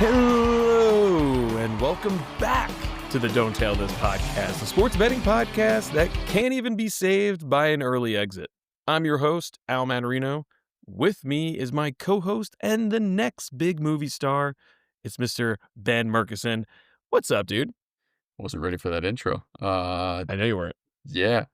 Hello, and welcome back to the Don't Tell This podcast, a sports betting podcast that can't even be saved by an early exit. I'm your host, Al Manarino. With me is my co-host and the next big movie star. It's Mr. Ben Murkison. What's up, dude? Wasn't ready for that intro. I know you weren't. Yeah.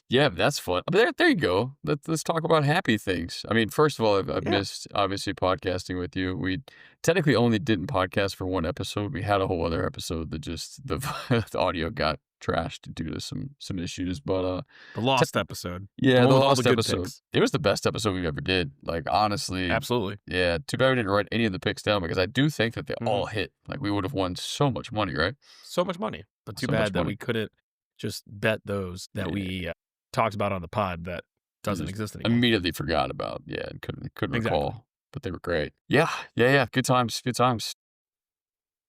Yeah, that's fun. There you go. Let's talk about happy things. I mean, first of all, I've Yeah. missed, obviously, podcasting with you. We technically only didn't podcast for one episode. We had a whole other episode that just, the audio got trashed due to some issues. But, The lost episode. yeah, The the one with all lost the good episode. picks. It was the best episode we ever did. Like, honestly, Absolutely. yeah, too bad we didn't write any of the picks down because I do think that they Mhm. all hit. Like, we would have won so much money, right? So much money. But too So much bad that money. we couldn't just bet those that Yeah. we talked about on the pod that doesn't Just exist anymore. Immediately forgot about. Yeah, and couldn't Exactly. recall, but they were great. Yeah. Good times. Good times.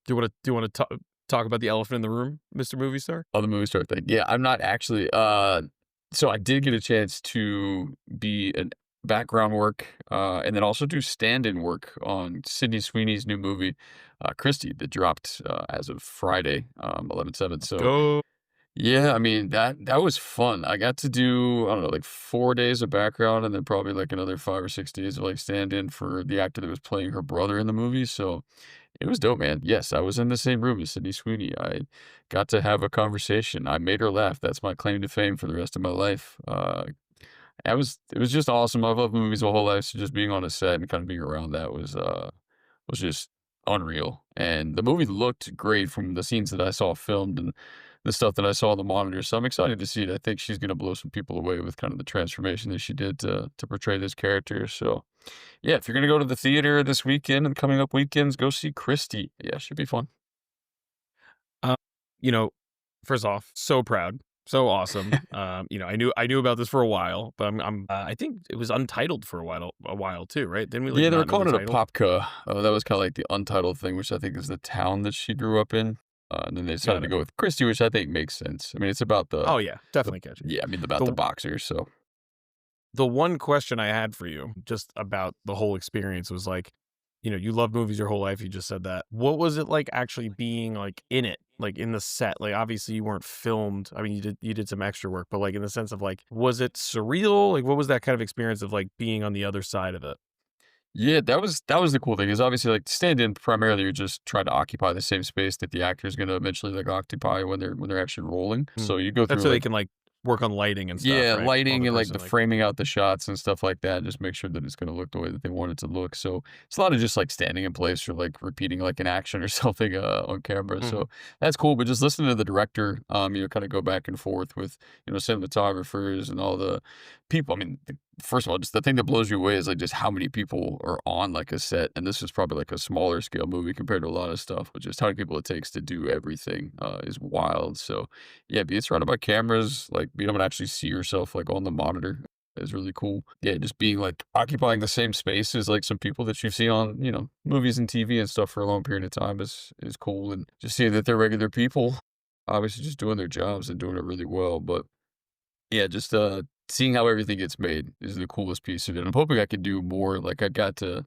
Do you want to talk about the elephant in the room, Mr. Movie Star? Oh, the movie star thing. Yeah, I'm not actually. So I did get a chance to be an background work, and then also do stand-in work on Sydney Sweeney's new movie, Christie, that dropped as of Friday, 11/7. So Go. yeah, I mean that was fun. I got to do, I don't know, like 4 days of background, and then probably like another 5 or 6 days of like stand-in for the actor that was playing her brother in the movie. So it was dope, man. Yes, I was in the same room as Sydney Sweeney. I got to have a conversation. I made her laugh. That's my claim to fame for the rest of my life. It was just awesome. I've loved movies my whole life, so just being on a set and kind of being around that was just unreal. And the movie looked great from the scenes that I saw filmed and the stuff that I saw on the monitor. So I'm excited to see it. I think she's going to blow some people away with kind of the transformation that she did to portray this character. So yeah, if you're going to go to the theater this weekend and coming up weekends, go see Christie. Yeah, it should be fun. You know, first off, so proud, so awesome. I knew about this for a while, but I think it was untitled for a while too, right? Didn't we? Like, Yeah, they were not know calling the it a title? Popka. That was kind of like the untitled thing, which I think is the town that she grew up in. And then they decided Got to it. go with Christie, which I think makes sense. I mean, it's about Oh yeah, definitely catchy. yeah, I mean, about the The boxers. So the one question I had for you, just about the whole experience, was like, you love movies your whole life. You just said that. What was it like actually being like in it, like in the set? Like obviously you weren't filmed. I mean, you did some extra work, but like in the sense of like, was it surreal? Like, what was that kind of experience of like being on the other side of it? yeah, that was the cool thing is obviously like stand-in primarily you're just trying to occupy the same space that the actor is going to eventually like occupy when they're actually rolling. Mm. So you go That's through so they like can like work on lighting and stuff. yeah, Right? While lighting the and like person the like, framing out the shots and stuff like that. Just make sure that it's going to look the way that they want it to look. So it's a lot of just like standing in place or like repeating like an action or something on camera. Mhm. So that's cool. But just listening to the director, kind of go back and forth with cinematographers and all the people. I mean, first of all, just the thing that blows you away is like just how many people are on like a set. And this is probably like a smaller scale movie compared to a lot of stuff. But just how many people it takes to do everything is wild. So yeah, being surrounded by cameras, like being able to actually see yourself like on the monitor is really cool. Yeah, just being like occupying the same space as like some people that you've seen on, movies and TV and stuff for a long period of time is cool. And just seeing that they're regular people, obviously just doing their jobs and doing it really well. But yeah, just seeing how everything gets made is the coolest piece of it. I'm hoping I could do more. Like I got to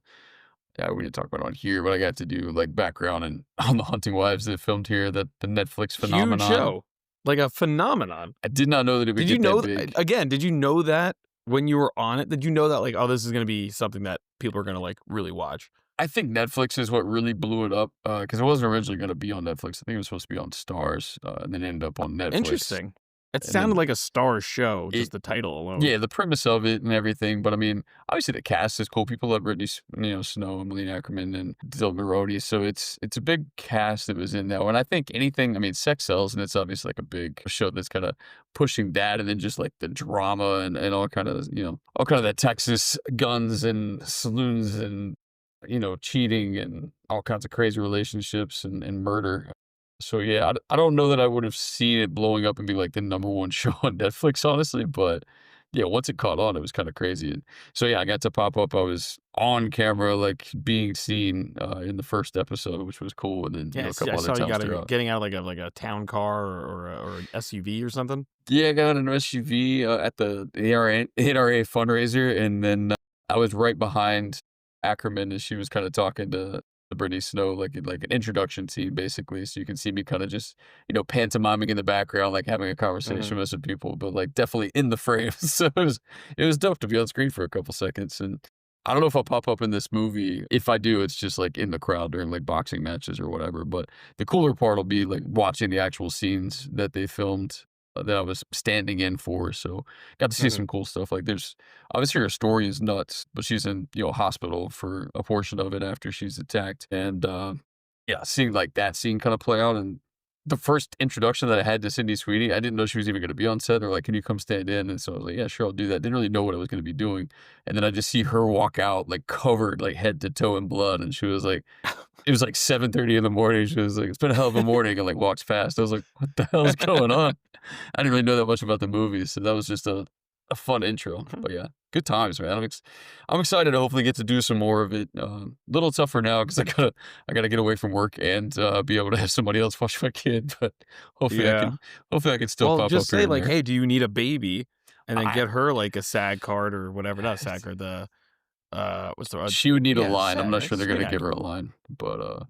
yeah, we didn't talk about it on here, but I got to do like background and on the Hunting Wives that filmed here, that the Netflix huge phenomenon. show, like a phenomenon. I did not know that it would Did you get know that big. again? Did you know that when you were on it? Did you know that like, oh, this is going to be something that people are going to like really watch? I think Netflix is what really blew it up because it wasn't originally going to be on Netflix. I think it was supposed to be on Stars, and then ended up on Netflix. Interesting. It And sounded then like a Star show, it, just the title alone. yeah, the premise of it and everything. But I mean, obviously the cast is cool. People love Brittany, Snow, and Melina Ackerman, and Dylan Mulroney. So it's a big cast that was in there. And I think anything, I mean, sex sells, and it's obviously like a big show that's kind of pushing that, and then just like the drama and all kind of all kind of that Texas guns and saloons and cheating and all kinds of crazy relationships and murder. So yeah, I don't know that I would have seen it blowing up and be like the number one show on Netflix, honestly. But yeah, once it caught on, it was kind of crazy. And so yeah, I got to pop up. I was on camera, like being seen in the first episode, which was cool. And then a Yes, couple I other saw you times throughout. getting out of like a town car or an SUV or something. Yeah, I got an SUV at the NRA fundraiser, and then I was right behind Ackerman as she was kind of talking to the Brittany Snow, like an introduction scene, basically. So you can see me kind of just, pantomiming in the background, like having a Mhm, conversation with some people, but like definitely in the frame. So it was dope to be on screen for a couple seconds. And I don't know if I'll pop up in this movie. If I do, it's just like in the crowd during like boxing matches or whatever. But the cooler part will be like watching the actual scenes that they filmed that I was standing in for. So got to see mhm, some cool stuff. Like there's obviously her story is nuts, but she's in, hospital for a portion of it after she's attacked. And yeah, seeing like that scene kind of play out and the first introduction that I had to Sydney Sweeney, I didn't know she was even going to be on set. They're like, "Can you come stand in?" And so I was like, "Yeah, sure, I'll do that." Didn't really know what I was going to be doing, and then I just see her walk out like covered like head to toe in blood, and she was like, it was like 7:30 in the morning. She was like, "It's been a hell of a morning," and like walks past. I was like, "What the hell is going on?" I didn't really know that much about the movie, so that was just a fun intro. mhm. But yeah, good times, man. I'm excited to hopefully get to do some more of it. Little tougher now because I gotta get away from work and be able to have somebody else watch my kid. But hopefully I Yeah. can hopefully I can still Well, pop just up here say and like, there. "Hey, do you need a baby?" And then I get her like a SAG card or whatever, not SAG card, the, what's the She would need a yeah, line. I'm SAG, not right? sure they're Screen gonna give her actor. a line, but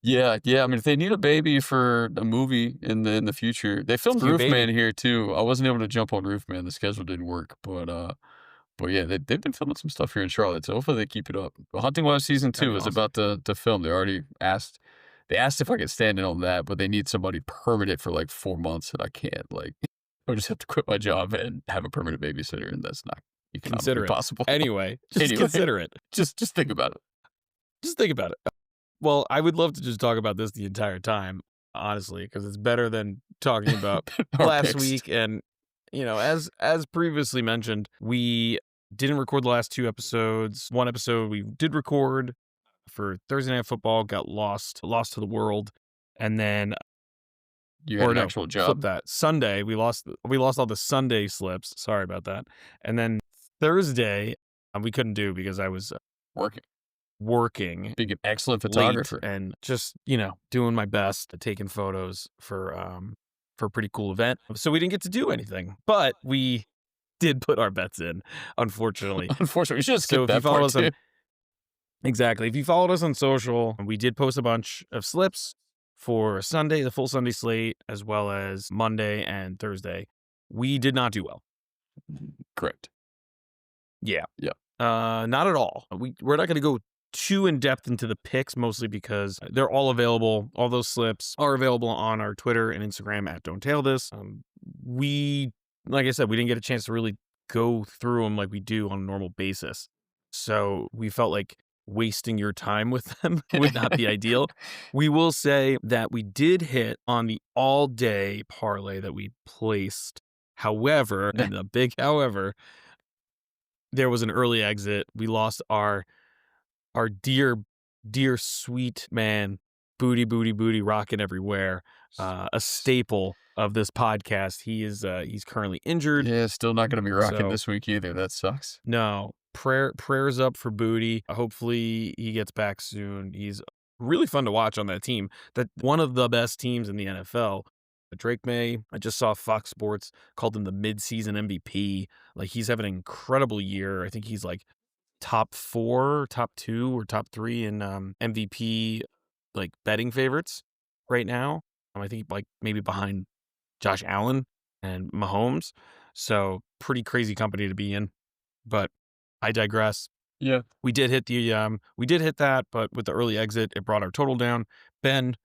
yeah, yeah. I mean, if they need a baby for a movie in the future, they It's filmed cute Roofman baby. here too. I wasn't able to jump on Roofman; the schedule didn't work. But yeah, they've been filming some stuff here in Charlotte, so hopefully they keep it up. But Hunting Wives season That'd two be is awesome. about to film. They already asked. They asked if I could stand in on that, but they need somebody permanent for like 4 months, and I can't. Like, I just have to quit my job and have a permanent babysitter, and that's not economically Consider it. possible. Anyway, just Anyway, consider it. just think about it. Just think about it. Well, I would love to just talk about this the entire time, honestly, because it's better than talking about Our last picks. week. And as previously mentioned, we didn't record the last 2 episodes. One episode we did record for Thursday Night Football, got lost to the world, and then You had or an no, actual flip job that. Sunday, we lost all the Sunday slips. Sorry about that. And then Thursday, we couldn't do because I was working, working being an excellent late photographer. and just, doing my best, taking photos for a pretty cool event. So we didn't get to do anything, but we did put our bets in, unfortunately. Unfortunately, we should have So skipped if you that followed part us on too. exactly, if you followed us on social, we did post a bunch of slips for Sunday, the full Sunday slate, as well as Monday and Thursday. We did not do well. Correct. Yeah. Yeah. Not at all. We're not going to go too in depth into the picks, mostly because they're all available. All those slips are available on our Twitter and Instagram at Don't Tail This. We, like I said, we didn't get a chance to really go through them like we do on a normal basis. So we felt like wasting your time with them would not be ideal. We will say that we did hit on the all day parlay that we placed. However, and the big however, there was an early exit. We lost our dear sweet man, booty rocking everywhere, a staple of this podcast. He's currently injured, Yeah, still not gonna be rocking so this week either. That sucks. no prayers up for Booty. Hopefully he gets back soon. He's really fun to watch on that team. That one of the best teams in the NFL. Drake May, I just saw Fox Sports called him the mid-season MVP. Like he's having an incredible year. I think he's like top 4, top 2, or top 3 in, MVP, like, betting favorites right now. I think, like, maybe behind Josh Allen and Mahomes. So, pretty crazy company to be in, but I digress. Yeah. We did hit that, but with the early exit, it brought our total down. Ben,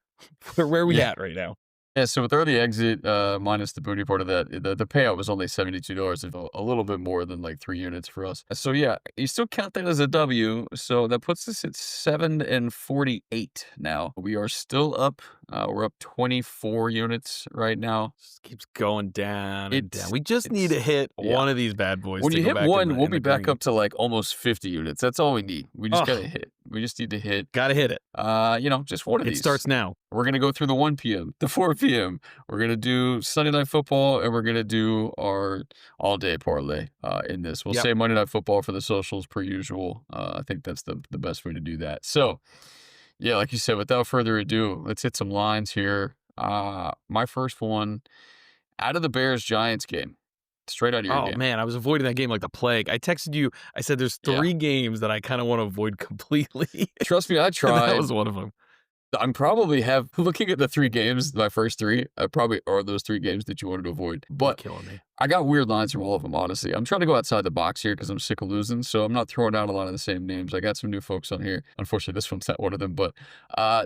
where are we Yeah. at right now? Yeah, so with early exit, minus the booty part of that, the payout was only $72, a little bit more than like 3 units for us. So yeah, you still count that as a W, so that puts us at 7 and 48 now. We are still up. We're up 24 units right now. Just keeps going down and down. It's We just need it's to hit yeah. one of these bad boys When to you go hit back in one, the we'll in be the back green. up to like almost 50 units. That's all we need. We just gotta Oh, hit. We just need to hit, gotta hit it. just one of It these. starts now. We're gonna go through the 1 p.m., the 4 p.m. We're gonna do Sunday Night Football, and we're gonna do our all-day parlay in this. We'll Yep. say Monday Night Football for the socials per usual. I think that's the best way to do that. So, yeah, like you said, without further ado, let's hit some lines here. My first one, out of the Bears-Giants game. Straight out of your Oh, game. man, I was avoiding that game like the plague. I texted you, I said, "There's Yeah. 3 games that I kinda wanna avoid completely," Trust me, I and that tried. was one of them. I'm probably have looking at the 3 games, my first 3, probably are those 3 games that you wanted to avoid. You're But killing me. I got weird lines from all of them, honestly. I'm trying to go outside the box here because I'm sick of losing, so I'm not throwing out a lot of the same names. I got some new folks on here. Unfortunately, this one's not one of them, but,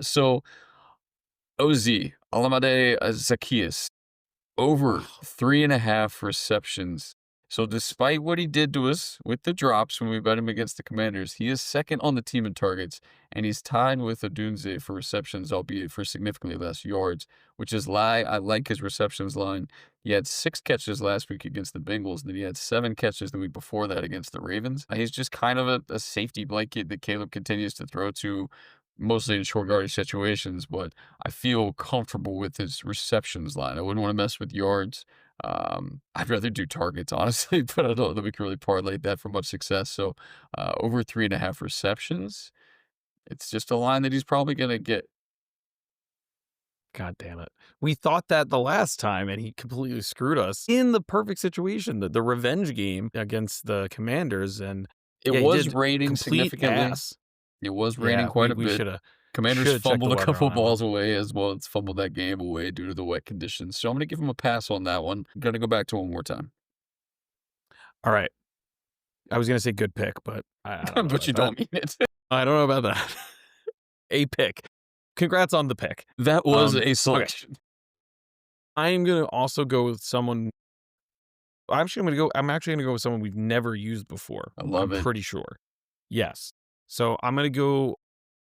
so OZ, Olamide Zaccheaus, over Oh, 3.5 receptions. So despite what he did to us with the drops when we bet him against the Commanders, he is second on the team in targets, and he's tied with Odunze for receptions, albeit for significantly less yards, which is lie. I like his receptions line. He had 6 catches last week against the Bengals, then he had 7 catches the week before that against the Ravens. He's just kind of a safety blanket that Caleb continues to throw to, mostly in short yardage situations, but I feel comfortable with his receptions line. I wouldn't want to mess with yards. I'd rather do targets, honestly, but I don't know that we can really parlay that for much success. So, over 3.5 receptions, it's just a line that he's probably going to get. god damn it. We thought that the last time, and he completely screwed us in the perfect situation, the revenge game against the Commanders, and It yeah, he was did raining complete significantly. ass. It was raining Yeah, quite a we bit. Commanders shoulda checked the fumbled a weather couple on that one. balls away as well as fumbled that game away due to the wet conditions. So I'm going to give him a pass on that one. I'm going to go back to one more time, Alright, I was gonna say good pick, but I don't know but you about that. don't mean it. I don't know about that. A pick. Congrats on the pick. That was a Okay, selection. I'm gonna also go with someone I'm actually gonna go with someone we've never used before, I I'm love it. pretty sure. Yes. So, I'm gonna go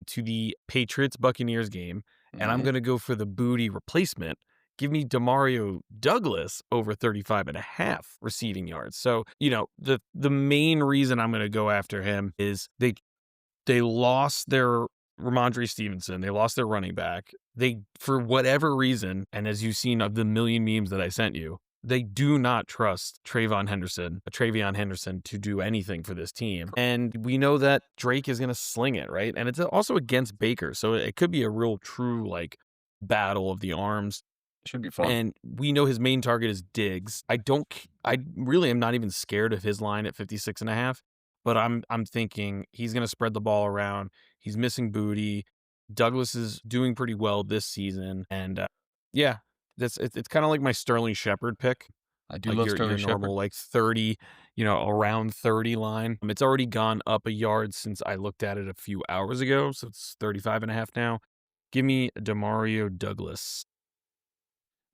to the Patriots-Buccaneers game, and I'm Mhm. gonna go for the booty replacement. Give me Demario Douglas over 35.5 receiving yards. So, the main reason I'm gonna go after him is they lost their Ramondre Stevenson. They lost their running back. They, for whatever reason, and as you've seen of the million memes that I sent you, they do not trust Travion Henderson to do anything for this team. And we know that Drake is going to sling it, right? And it's also against Baker. So it could be a real true like battle of the arms. Should be fun. And we know his main target is Diggs. I really am not even scared of his line at 56.5, but I'm thinking he's going to spread the ball around. He's missing booty. Douglas is doing pretty well this season. And yeah, it's kind of like my Sterling Shepard pick, I do like love your Sterling Shepard. normal like 30, around 30 line. It's already gone up a yard since I looked at it a few hours ago. So it's 35.5 now. Give me Demario Douglas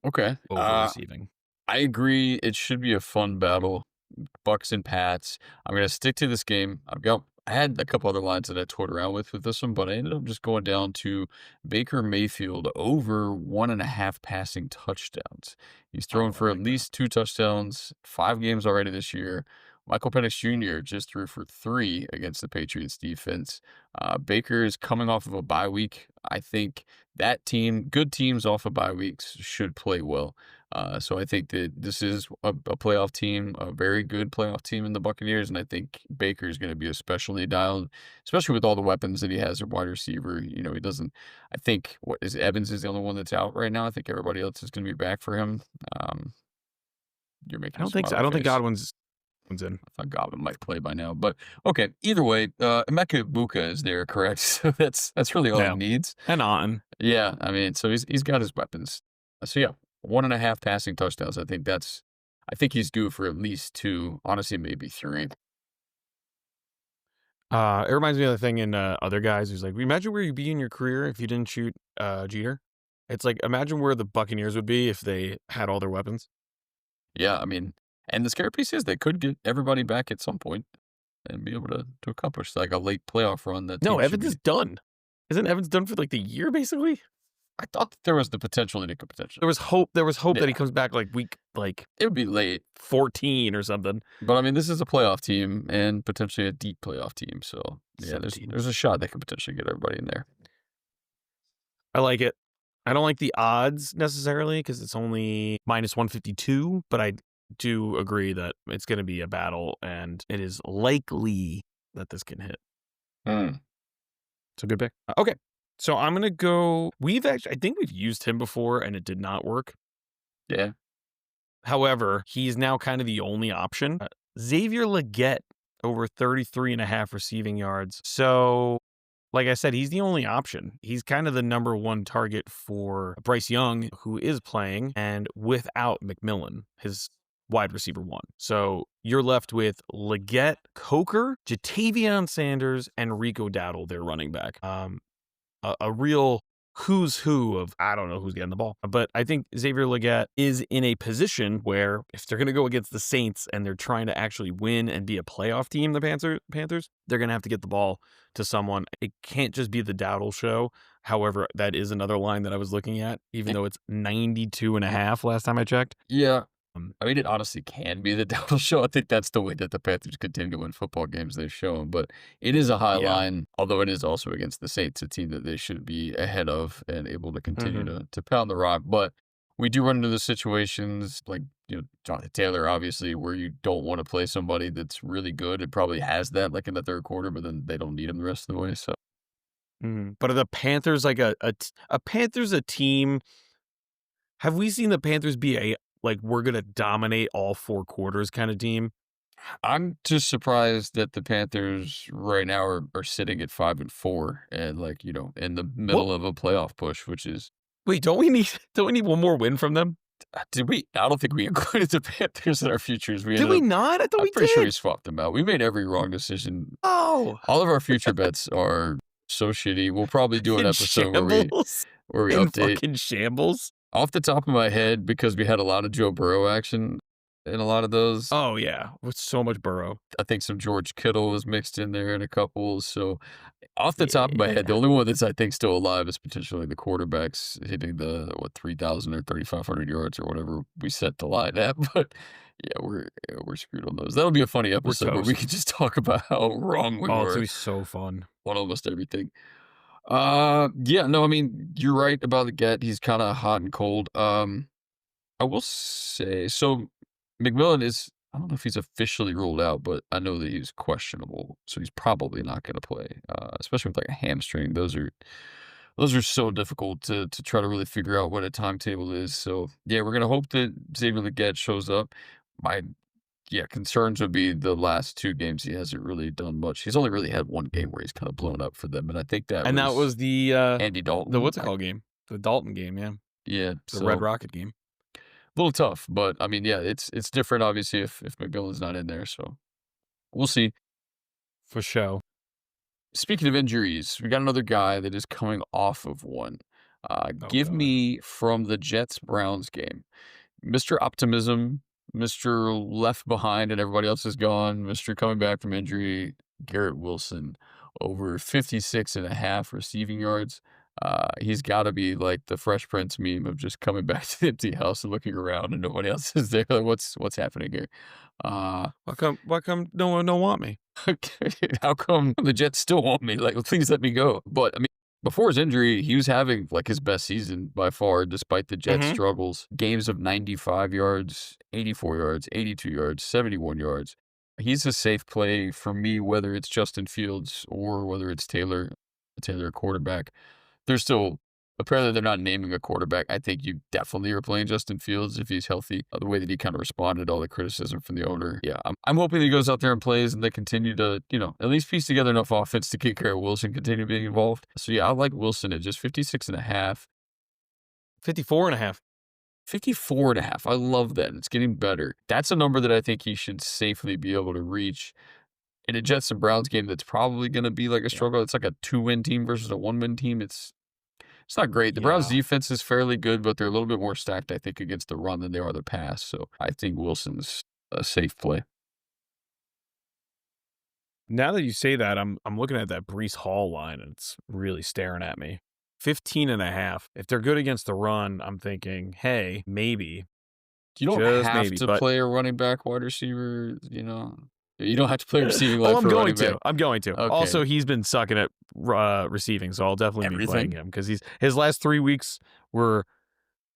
Okay. over receiving. I agree. It should be a fun battle. Bucks and Pats. I'm gonna stick to this game. I had a couple other lines that I toyed around with this one, but I ended up just going down to Baker Mayfield over 1.5 passing touchdowns. He's thrown Oh, I for at like that. least 2 touchdowns, 5 games already this year. Michael Penix Jr. just threw for 3 against the Patriots defense. Baker is coming off of a bye week. I think that team, good teams off of bye weeks, should play well. So I think that this is a playoff team, a very good playoff team in the Buccaneers, and I think Baker is going to be especially dialed, especially with all the weapons that he has at wide receiver. He doesn't. I think what is Evans is the only one that's out right now. I think everybody else is going to be back for him. Um, you're I making a don't think so. I smiley don't think face. Godwin's in. I thought Godwin might play by now, but okay. Either way, Emeka Buka is there, correct? So that's really all he Yeah. needs. And on. Yeah, I mean, so he's got his weapons. So yeah, 1.5 passing touchdowns. I think he's due for at least 2, honestly, maybe 3. It reminds me of the thing in Other Guys who's like, imagine where you'd be in your career if you didn't shoot Jeter. It's like, imagine where the Buccaneers would be if they had all their weapons. Yeah, I mean, and the scary piece is they could get everybody back at some point and be able to accomplish like a late playoff run that No, team should Evans is be. done. Isn't Evans done for like the year, basically? I thought that there was the potential that it could potentially. There was hope that he Yeah, comes back like week like it would be late, 14 or something. but I mean, this is a playoff team and potentially a deep playoff team. So yeah, there's 17. there's a shot that could potentially get everybody in there. I like it. I don't like the odds necessarily because it's only -152, but I do agree that it's going to be a battle and it is likely that this can hit. Mm, It's a good pick. Okay. So I'm going to go. I think we've used him before and it did not work. yeah, However, he's now kind of the only option. Xavier Legette over 33 and a half receiving yards. So, like I said, he's the only option. He's kind of the number one target for Bryce Young, who is playing, and without McMillan, his wide receiver one. So you're left with Legette, Coker, Jatavion Sanders, and Rico Dowdle, their running back. A real who's who of, I don't know who's getting the ball. But I think Xavier Legette is in a position where if they're going to go against the Saints and they're trying to actually win and be a playoff team, the Panthers, they're going to have to get the ball to someone. It can't just be the Dowdle show. However, that is another line that I was looking at, even though it's 92 and a half last time I checked. Yeah. I mean, it honestly can be the Dowdle show. I think that's the way that the Panthers continue to win football games they've shown. But it is a high line, although it is also against the Saints, a team that they should be ahead of and able to continue to pound the rock. But we do run into the situations like, Jonathan Taylor, obviously, where you don't want to play somebody that's really good. It probably has that like in the third quarter, but then they don't need him the rest of the way. So, But are the Panthers like a Panthers a team? Have we seen the Panthers be a like we're gonna dominate all four quarters kind of team? I'm just surprised that the Panthers right now are sitting at 5-4 and like, in the middle What? of a playoff push, which is Wait, don't we need one more win from them? did we? I don't think we included the Panthers in our futures. We Did ended we up, not? I thought I'm we pretty sure we did. swapped them out. We made every wrong decision. Oh, All of our future bets are so shitty. We'll probably do an in episode where we shambles, where we in update fucking shambles. off the top of my head because we had a lot of Joe Burrow action in a lot of those. Oh yeah, with so much Burrow. I think some George Kittle was mixed in there in a couple. So off the top of my head, the only one that's I think still alive is potentially the quarterbacks hitting the 3,000 or 3,500 yards or whatever we set the line at. But yeah, we're screwed on those. That'll be a funny We're episode where we toast. can just talk about how wrong we Oh, it's were gonna be so fun. on almost everything. Yeah, no, I mean you're right about the get. He's kind of hot and cold. I will say so. McMillan is. I don't know if he's officially ruled out, but I know that he's questionable, so he's probably not going to play. Especially with like a hamstring, those are so difficult to try to really figure out what a timetable is. So yeah, we're gonna hope that Xavier Legette shows up. My concerns would be the last two games he hasn't really done much. He's only really had one game where he's kind of blown up for them, and I think that And that was was the Andy the Dalton. what's it called game? The Dalton game, yeah. Yeah, The Red so Rocket game. a little tough, but I mean, yeah, it's different obviously if McMillan's not in there, so we'll see. For show. Speaking of injuries, we got another guy that is coming off of one. Oh Give god. me from the Jets Browns game, Mr. Optimism, Mr. Left Behind and everybody else is gone, Mr. Coming Back from Injury, Garrett Wilson, over 56 and a half receiving yards. He's got to be like the Fresh Prince meme of just coming back to the empty house and looking around and nobody else is there. Like, what's happening here? Uh, Why come no one don't want me? Okay, how come the Jets still want me? Like, please let me go. But I mean, before his injury, he was having like his best season by far, despite the Jets' Mhm. struggles. Games of 95 yards, 84 yards, 82 yards, 71 yards. He's a safe play for me, whether it's Justin Fields or whether it's Taylor quarterback. They're still apparently they're not naming a quarterback. I think you definitely are playing Justin Fields if he's healthy. The way that he kind of responded to all the criticism from the owner. Yeah, I'm hoping he goes out there and plays and they continue to, at least piece together enough offense to keep Garrett Wilson continue being involved. So yeah, I like Wilson at just 56 and a half. 54 and a half. 54 and a half. I love that. It's getting better. That's a number that I think he should safely be able to reach. In a Jets and Browns game that's probably going to be like a Yeah. struggle. It's like a 2-win team versus a 1-win team. It's not great. The Browns Yeah. defense is fairly good, but they're a little bit more stacked, I think, against the run than they are the pass. So I think Wilson's a safe play. Now that you say that, I'm looking at that Brees Hall line and it's really staring at me. 15 and a half. If they're good against the run, I'm thinking, hey, maybe. You don't Just have maybe, to but play a running back, wide receiver, You don't have to play receiving line oh, for a running back. I'm going to. Okay. Also, he's been sucking at receiving, so I'll definitely be playing Everything. him because his last 3 weeks were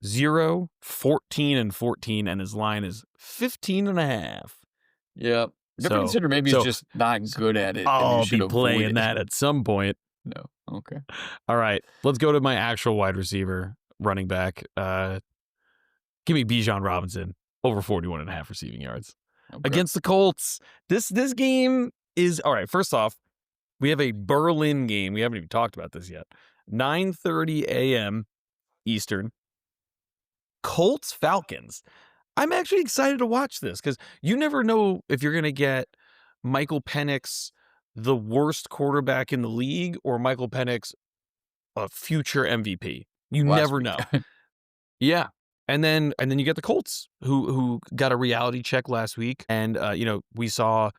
0, 14, and 14, and his line is 15 and a half. Yeah. You have to So- consider maybe so- he's just not good at it. and you I'll should be avoid playing it. that at some point. No. Okay. All right, let's go to my actual wide receiver, running back. Give me Bijan Robinson. over 41.5 receiving yards Okay. against the Colts. This game is all right. First off, we have a Berlin game. We haven't even talked about this yet. 9:30 a.m. Eastern. Colts Falcons. I'm actually excited to watch this because you never know if you're going to get Michael Penix, the worst quarterback in the league, or Michael Penix, a future MVP. You Last never week. know. Yeah. And then you get the Colts who got a reality check last week. And we saw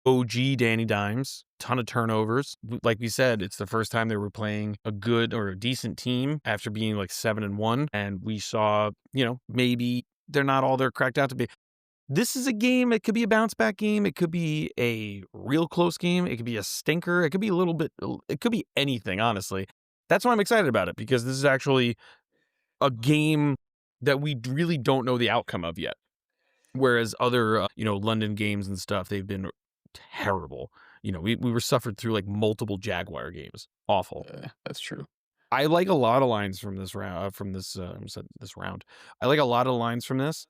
OG Danny Dimes, ton of turnovers. Like we said, it's the first time they were playing a good or a decent team after being like 7-1. And we saw, maybe they're not all they're cracked out to be. This is a game. It could be a bounce back game. It could be a real close game. It could be a stinker. It could be a little bit, it could be anything, honestly. That's why I'm excited about it, because this is actually a game that we really don't know the outcome of yet. Whereas other, London games and stuff, they've been terrible. We were suffered through like multiple Jaguar games. Awful. That's true. I like a lot of lines from this round. This round. I like a lot of lines from this.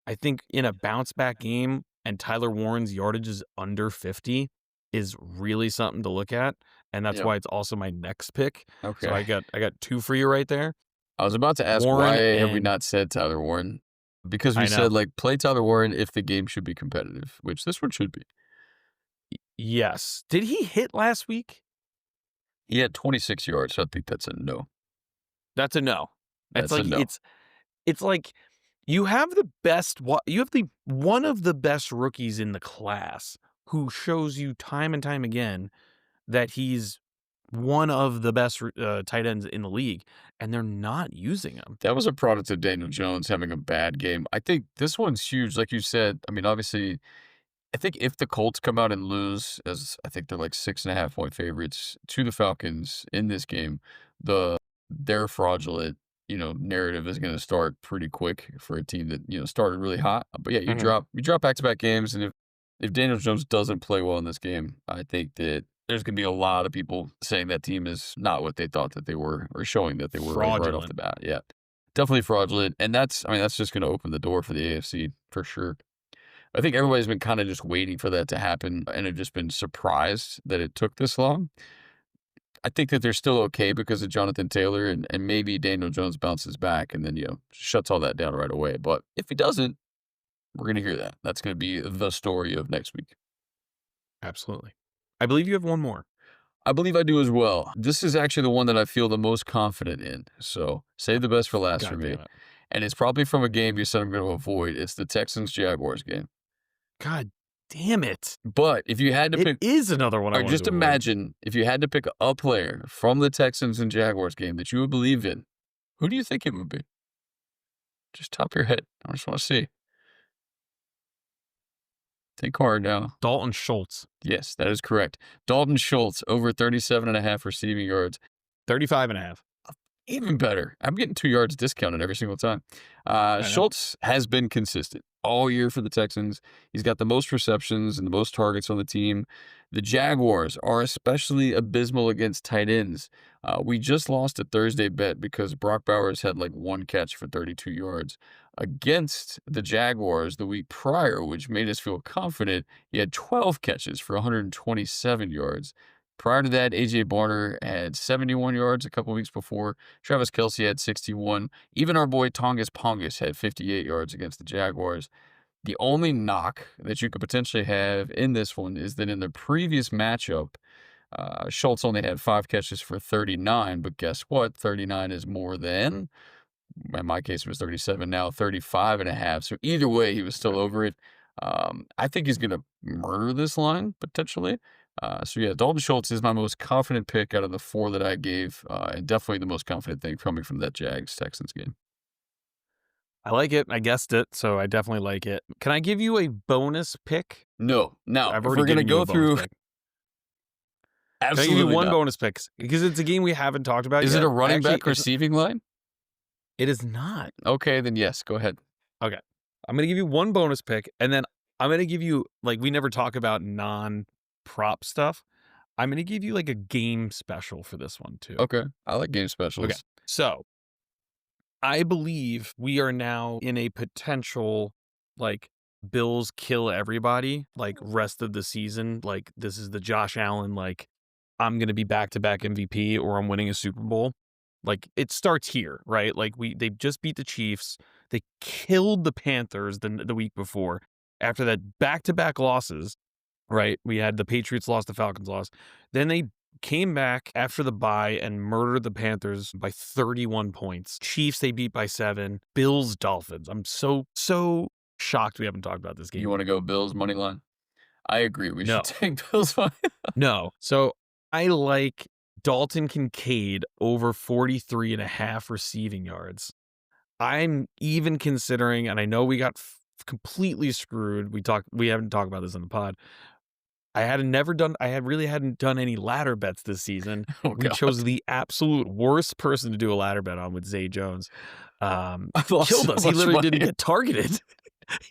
I think in a bounce back game and Tyler Warren's yardage is under 50 is really something to look at, and that's Yep. why it's also my next pick. So I Okay. got two for you right there. I was about to ask, Warren why have we and not said Tyler Warren? Because we I know. said, like, play Tyler Warren if the game should be competitive, which this one should be. Yes. Did he hit last week? He had 26 yards, so I think that's a no. That's a no. It's That's a like no. it's like you have the best you have the one of the best rookies in the class who shows you time and time again that he's one of the best tight ends in the league, and they're not using him. That was a product of Daniel Jones having a bad game. I think this one's huge, like you said. I mean, obviously, I think if the Colts come out and lose, as I think they're like 6.5 point favorites to the Falcons in this game, their fraudulent, narrative is going to start pretty quick for a team that started really hot. But yeah, you Mhm. drop back to back games, and if Daniel Jones doesn't play well in this game, I think that there's going to be a lot of people saying that team is not what they thought that they were, or showing that they were right off the Fraudulent. bat. Yeah, definitely fraudulent, and that's just going to open the door for the AFC for sure. I think everybody's been kind of just waiting for that to happen and have just been surprised that it took this long. I think that they're still okay because of Jonathan Taylor, and maybe Daniel Jones bounces back and then, shuts all that down right away. But if he doesn't, we're going to hear that. That's going to be the story of next week. Absolutely. I believe you have one more. I believe I do as well. This is actually the one that I feel the most confident in. So save the best for last for God me. damn it. And it's probably from a game you said I'm going to avoid. It's the Texans Jaguars game. God damn it. But if you had to It pick, is another one I or wanted just to avoid. imagine if you had to pick a player from the Texans and Jaguars game that you would believe in, who do you think it would be? Just top your head. I just want to see. Think hard now. Dalton Schultz, Yes, that is correct. Dalton Schultz, over 37.5 receiving yards. 35.5. Even better. I'm getting 2 yards discounted every single time. I know. Schultz has been consistent all year for the Texans. He's got the most receptions and the most targets on the team. The Jaguars are especially abysmal against tight ends. We just lost a Thursday bet because Brock Bowers had like one catch for 32 yards. Against the Jaguars the week prior, which made us feel confident, he had 12 catches for 127 yards. Prior to that, A.J. Barner had 71 yards a couple weeks before. Travis Kelce had 61. Even our boy Tongus Pongus had 58 yards against the Jaguars. The only knock that you could potentially have in this one is that in the previous matchup, Schultz only had 5 catches for 39, but guess what? 39 is more than, in my case, it was 37, now 35.5. So either way, he was still Okay. over it. I think he's going to murder this line potentially. So yeah, Dalton Schultz is my most confident pick out of the four that I gave, and definitely the most confident thing coming from that Jags Texans game. I like it. I guessed it, so I definitely like it. Can I give you a bonus pick? No, now I've if already we're gonna given you go a bonus through, pick. Can I give you absolutely one not. bonus pick? Because it's a game we haven't talked about Is it yet. a running Actually, back receiving line? it is not. Okay, then yes, go ahead. Okay. I'm going to give you one bonus pick, and then I'm going to give you, like, we never talk about non-prop stuff. I'm going to give you, like, a game special for this one, too. Okay, I like game Okay. specials. So I believe we are now in a potential like, Bills kill everybody, like, rest of the season, like, this is the Josh Allen, like, I'm gonna be back-to-back MVP or I'm winning a Super Bowl. Like, it starts here, right? Like, they just beat the Chiefs. They killed the Panthers the week before. After that, back-to-back losses, right? We had the Patriots lost, the Falcons lost. Then they came back after the bye and murdered the Panthers by 31 points. Chiefs, they beat by 7. Bills, Dolphins. I'm so shocked we haven't talked about this game You want yet. to go Bills money line? I agree. We should No. take Bills money. No. So I like Dalton Kincaid over 43.5 receiving yards. I'm even considering, and I know we got completely screwed. We haven't talked about this in the pod. I really hadn't done any ladder bets this season. Oh We God, chose the absolute worst person to do a ladder bet on with Zay Jones. I've lost Killed so us. He much literally money. didn't get targeted.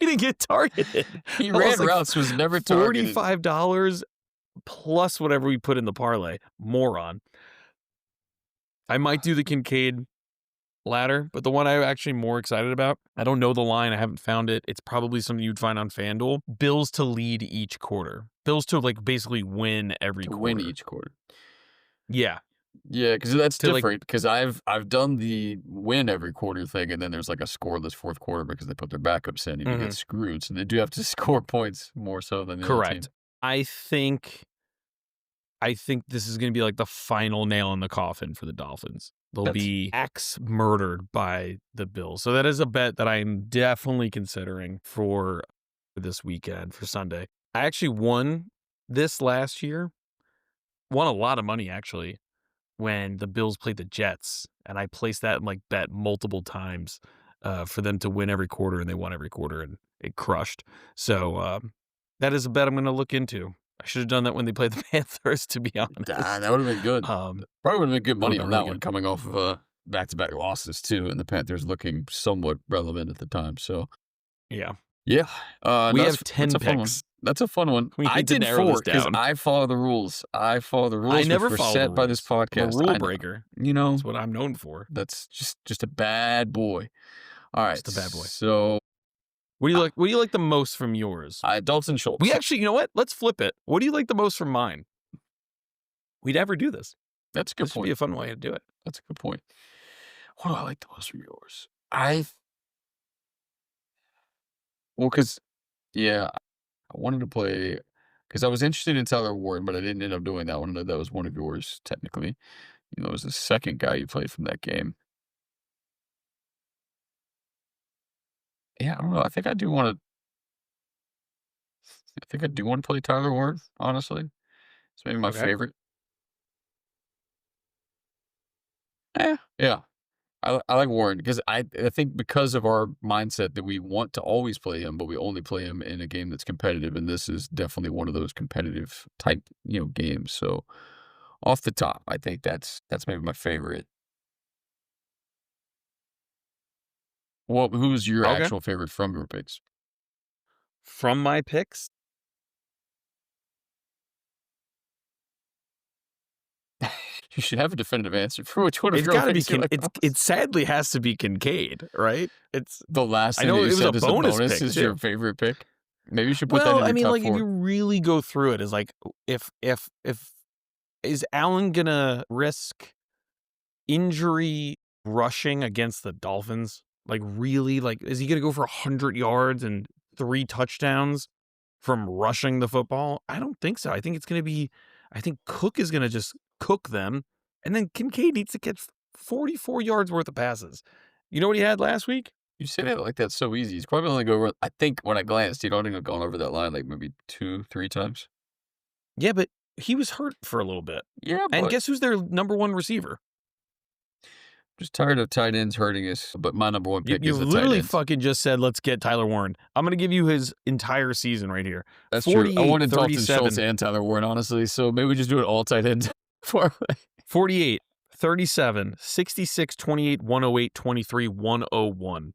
He didn't get targeted. He I lost ran like routes, was never targeted. $45 plus whatever we put in the parlay. Moron. I might do the Kincaid ladder, but the one I'm actually more excited about, I don't know the line. I haven't found it. It's probably something you'd find on FanDuel. Bills to lead each quarter. Bills to like basically win every To quarter. win each quarter. Yeah. Yeah, because that's To, like- different. Because I've done the win every quarter thing, and then there's like a scoreless fourth quarter because they put their backups in, and you get screwed. So they do have to score points more so than the other team. Correct. I think this is going to be like the final nail in the coffin for the Dolphins. They'll be murdered by the Bills. So that is a bet that I'm definitely considering for this weekend, for Sunday. I actually won this last year. Won a lot of money, actually, when the Bills played the Jets. And I placed that like bet multiple times for them to win every quarter, and they won every quarter, and it crushed. So that is a bet I'm going to look into. I should have done that when they played the Panthers, to be honest. That would have been good. Probably would have been good money on that one, coming off of back-to-back losses too, and the Panthers looking somewhat relevant at the time. So yeah. We have 10 picks. That's a fun one. I did 4 because I follow the rules. I never which were follow set the by this rules. podcast. I'm a rule breaker. You know, That's what I'm known for. that's just a bad boy. All right, Just a bad boy. So What do you like? What do you like the most from yours? Dalton Schultz. We actually, you know what? Let's flip it. What do you like the most from mine? We'd never do this. That's a good This would point. be a fun way to do it. That's a good point. What do I like the most from yours? Because I wanted to play because I was interested in Tyler Ward, but I didn't end up doing that one. That was one of yours, technically. It was the second guy you played from that game. Yeah, I don't know. I think I do want to play Tyler Ward, honestly. It's maybe my Okay. favorite. Yeah. I like Warren because I think because of our mindset that we want to always play him, but we only play him in a game that's competitive, and this is definitely one of those competitive type, games. So off the top, I think that's maybe my favorite. Well, who's your Okay. actual favorite from your picks? From my picks, You should have a definitive answer for which one of it's your got to be. picks you like the most. It sadly has to be Kincaid, right? It's The last I thing know that it you was said a as a bonus bonus pick, is too. your favorite pick. Maybe you should put that in well, your I mean, top like 4. if you really go through it, is like if is Allen gonna risk injury rushing against the Dolphins? Like really, like is he gonna go for 100 yards and 3 touchdowns from rushing the football? I don't think so. I think Cook is gonna just cook them, and then Kincaid needs to catch 44 yards worth of passes. You know what he had last week? You say that like that's so easy. He's probably only go over. I think when I glanced, he'd only gone over that line like maybe 2, 3 times. Yeah, but he was hurt for a little bit. Yeah, And but guess who's their number 1 receiver? just tired of tight ends hurting us. But my number 1 pick You is the tight literally ends. fucking just said, let's get Tyler Warren. I'm going to give you his entire season right here. That's true. I wanted Dalton 37. Schultz and Tyler Warren, honestly. So maybe we just do it all tight ends. 48, 37, 66, 28, 108, 23, 101.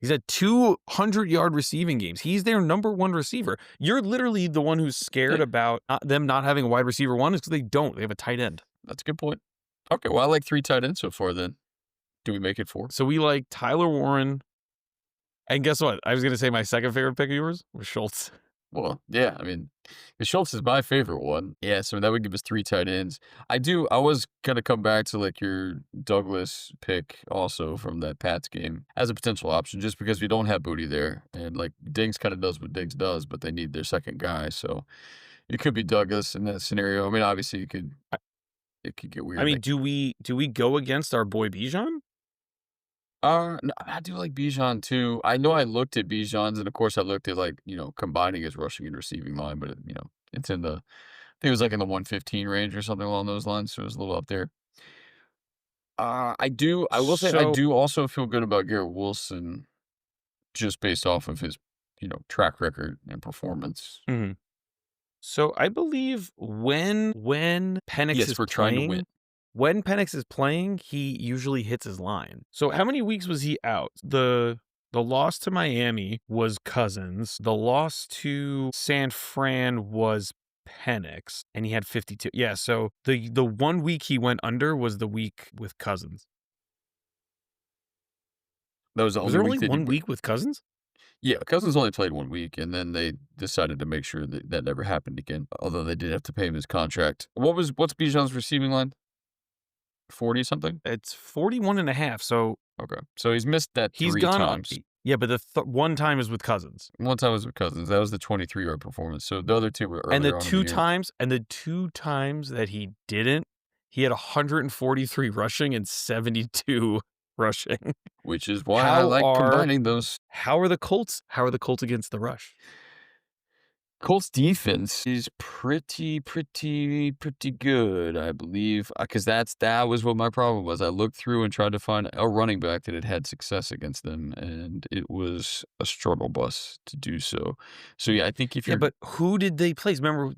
He's had 200-yard receiving games. He's their number 1 receiver. You're literally the one who's scared about them not having a wide receiver 1 is because they don't. They have a tight end. That's a good point. Okay, well, I like 3 tight ends so far then. Do we make it 4? So we like Tyler Warren, And guess what? I was gonna say my second favorite pick of yours was Schultz. Well, yeah, I mean, 'cause Schultz is my favorite one. Yeah, so that would give us 3 tight ends. I was gonna come back to, like, your Douglas pick also from that Pats game as a potential option just because we don't have Booty there, and, like, Diggs kinda does what Diggs does, but they need their second guy, so it could be Douglas in that scenario. I mean, obviously, it could get I weird, mean, like, do we go against our boy Bijan? no, I do like Bijan too. I know I looked at Bijan's, and of course I looked at like, combining his rushing and receiving line, but it's in the, I think it was like in the 115 range or something along those lines. So it was a little up there. I will say I So do also feel good about Garrett Wilson just based off of his, track record and performance. mhm. So I believe when Penix Yes, is we're trying to win. he usually hits his line. So how many weeks was he out? The loss to Miami was Cousins. The loss to San Fran was Penix, and he had 52. Yeah, so the 1 week he went under was the week with Cousins. That was the Was only there week only that he, 1 week with Cousins? yeah, Cousins only played 1 week, and then they decided to make sure that that never happened again. Although they did have to pay him his contract. What's Bijan's receiving line? 40 something? It's 41.5, so Okay. So he's missed that he's 3 gone times. yeah, but the one time is with Cousins. One time was with Cousins. That was the 23-yard performance. So the other 2 were earlier on in the year, And the 2 times that he didn't, he had 143 rushing and 72 rushing. which is why I How like are combining those. how are the Colts against the rush? Colts defense is pretty good, I believe, because that was what my problem was. I looked through and tried to find a running back that had success against them, and it was a struggle bus to do so. So, yeah, I think if Yeah, you're but who did they place? Remember,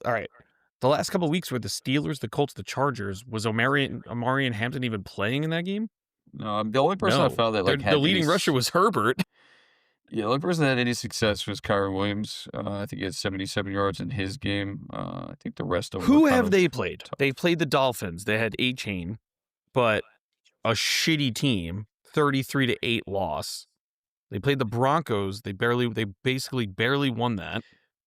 all right. The last couple of weeks were the Steelers, the Colts, the Chargers. Was Omarion Hampton even playing in that game? no, the only person I No. found that, like, The had any leading rusher was Herbert. yeah, the only person that had any success was Kyren Williams. I think he had 77 yards in his game. I think the rest of them were Who kind have of they played? tough. They played the Dolphins. They had A-Chain, but a shitty team, 33-8 loss. They played the Broncos. They basically barely won that.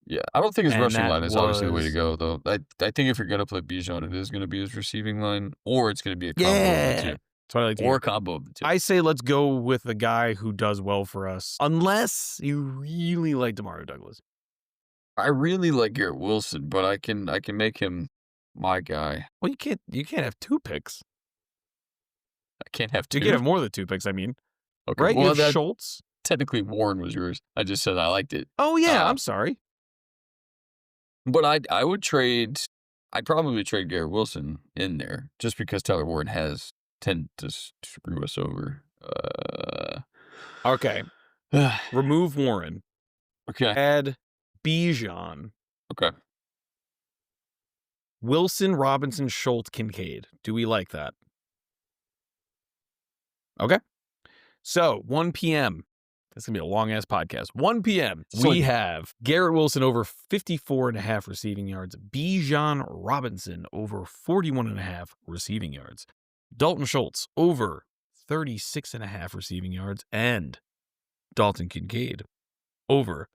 Yeah, I don't think his And rushing that line is obviously the way to was go, though. I think if you're gonna play Bijan, it is gonna be his receiving line, or it's gonna be a combo of the yeah. 2, That's what I like to or hear. a combo of the 2. I say let's go with the guy who does well for us, unless you really like Demario Douglas. I really like Garrett Wilson, but I can make him my guy. Well, you can't have 2 picks. I can't have You can't 2? have more than 2 picks, I mean. Okay, Right? You well, have that Schultz. technically Warren was yours. I just said I liked it. Oh, yeah, Uh, I'm sorry. but I'd probably trade Garrett Wilson in there just because Tyler Warren has tend to screw us over. Okay. Remove Warren. Okay, Add Bijan, okay. Wilson, Robinson, Schultz, Kincaid. Do we like that? Okay. So 1 p.m. That's going to be a long ass podcast. 1 p.m. So, We like, have Garrett Wilson over 54.5 receiving yards. Bijan Robinson over 41.5 receiving yards. Dalton Schultz over 36.5 receiving yards. And Dalton Kincaid over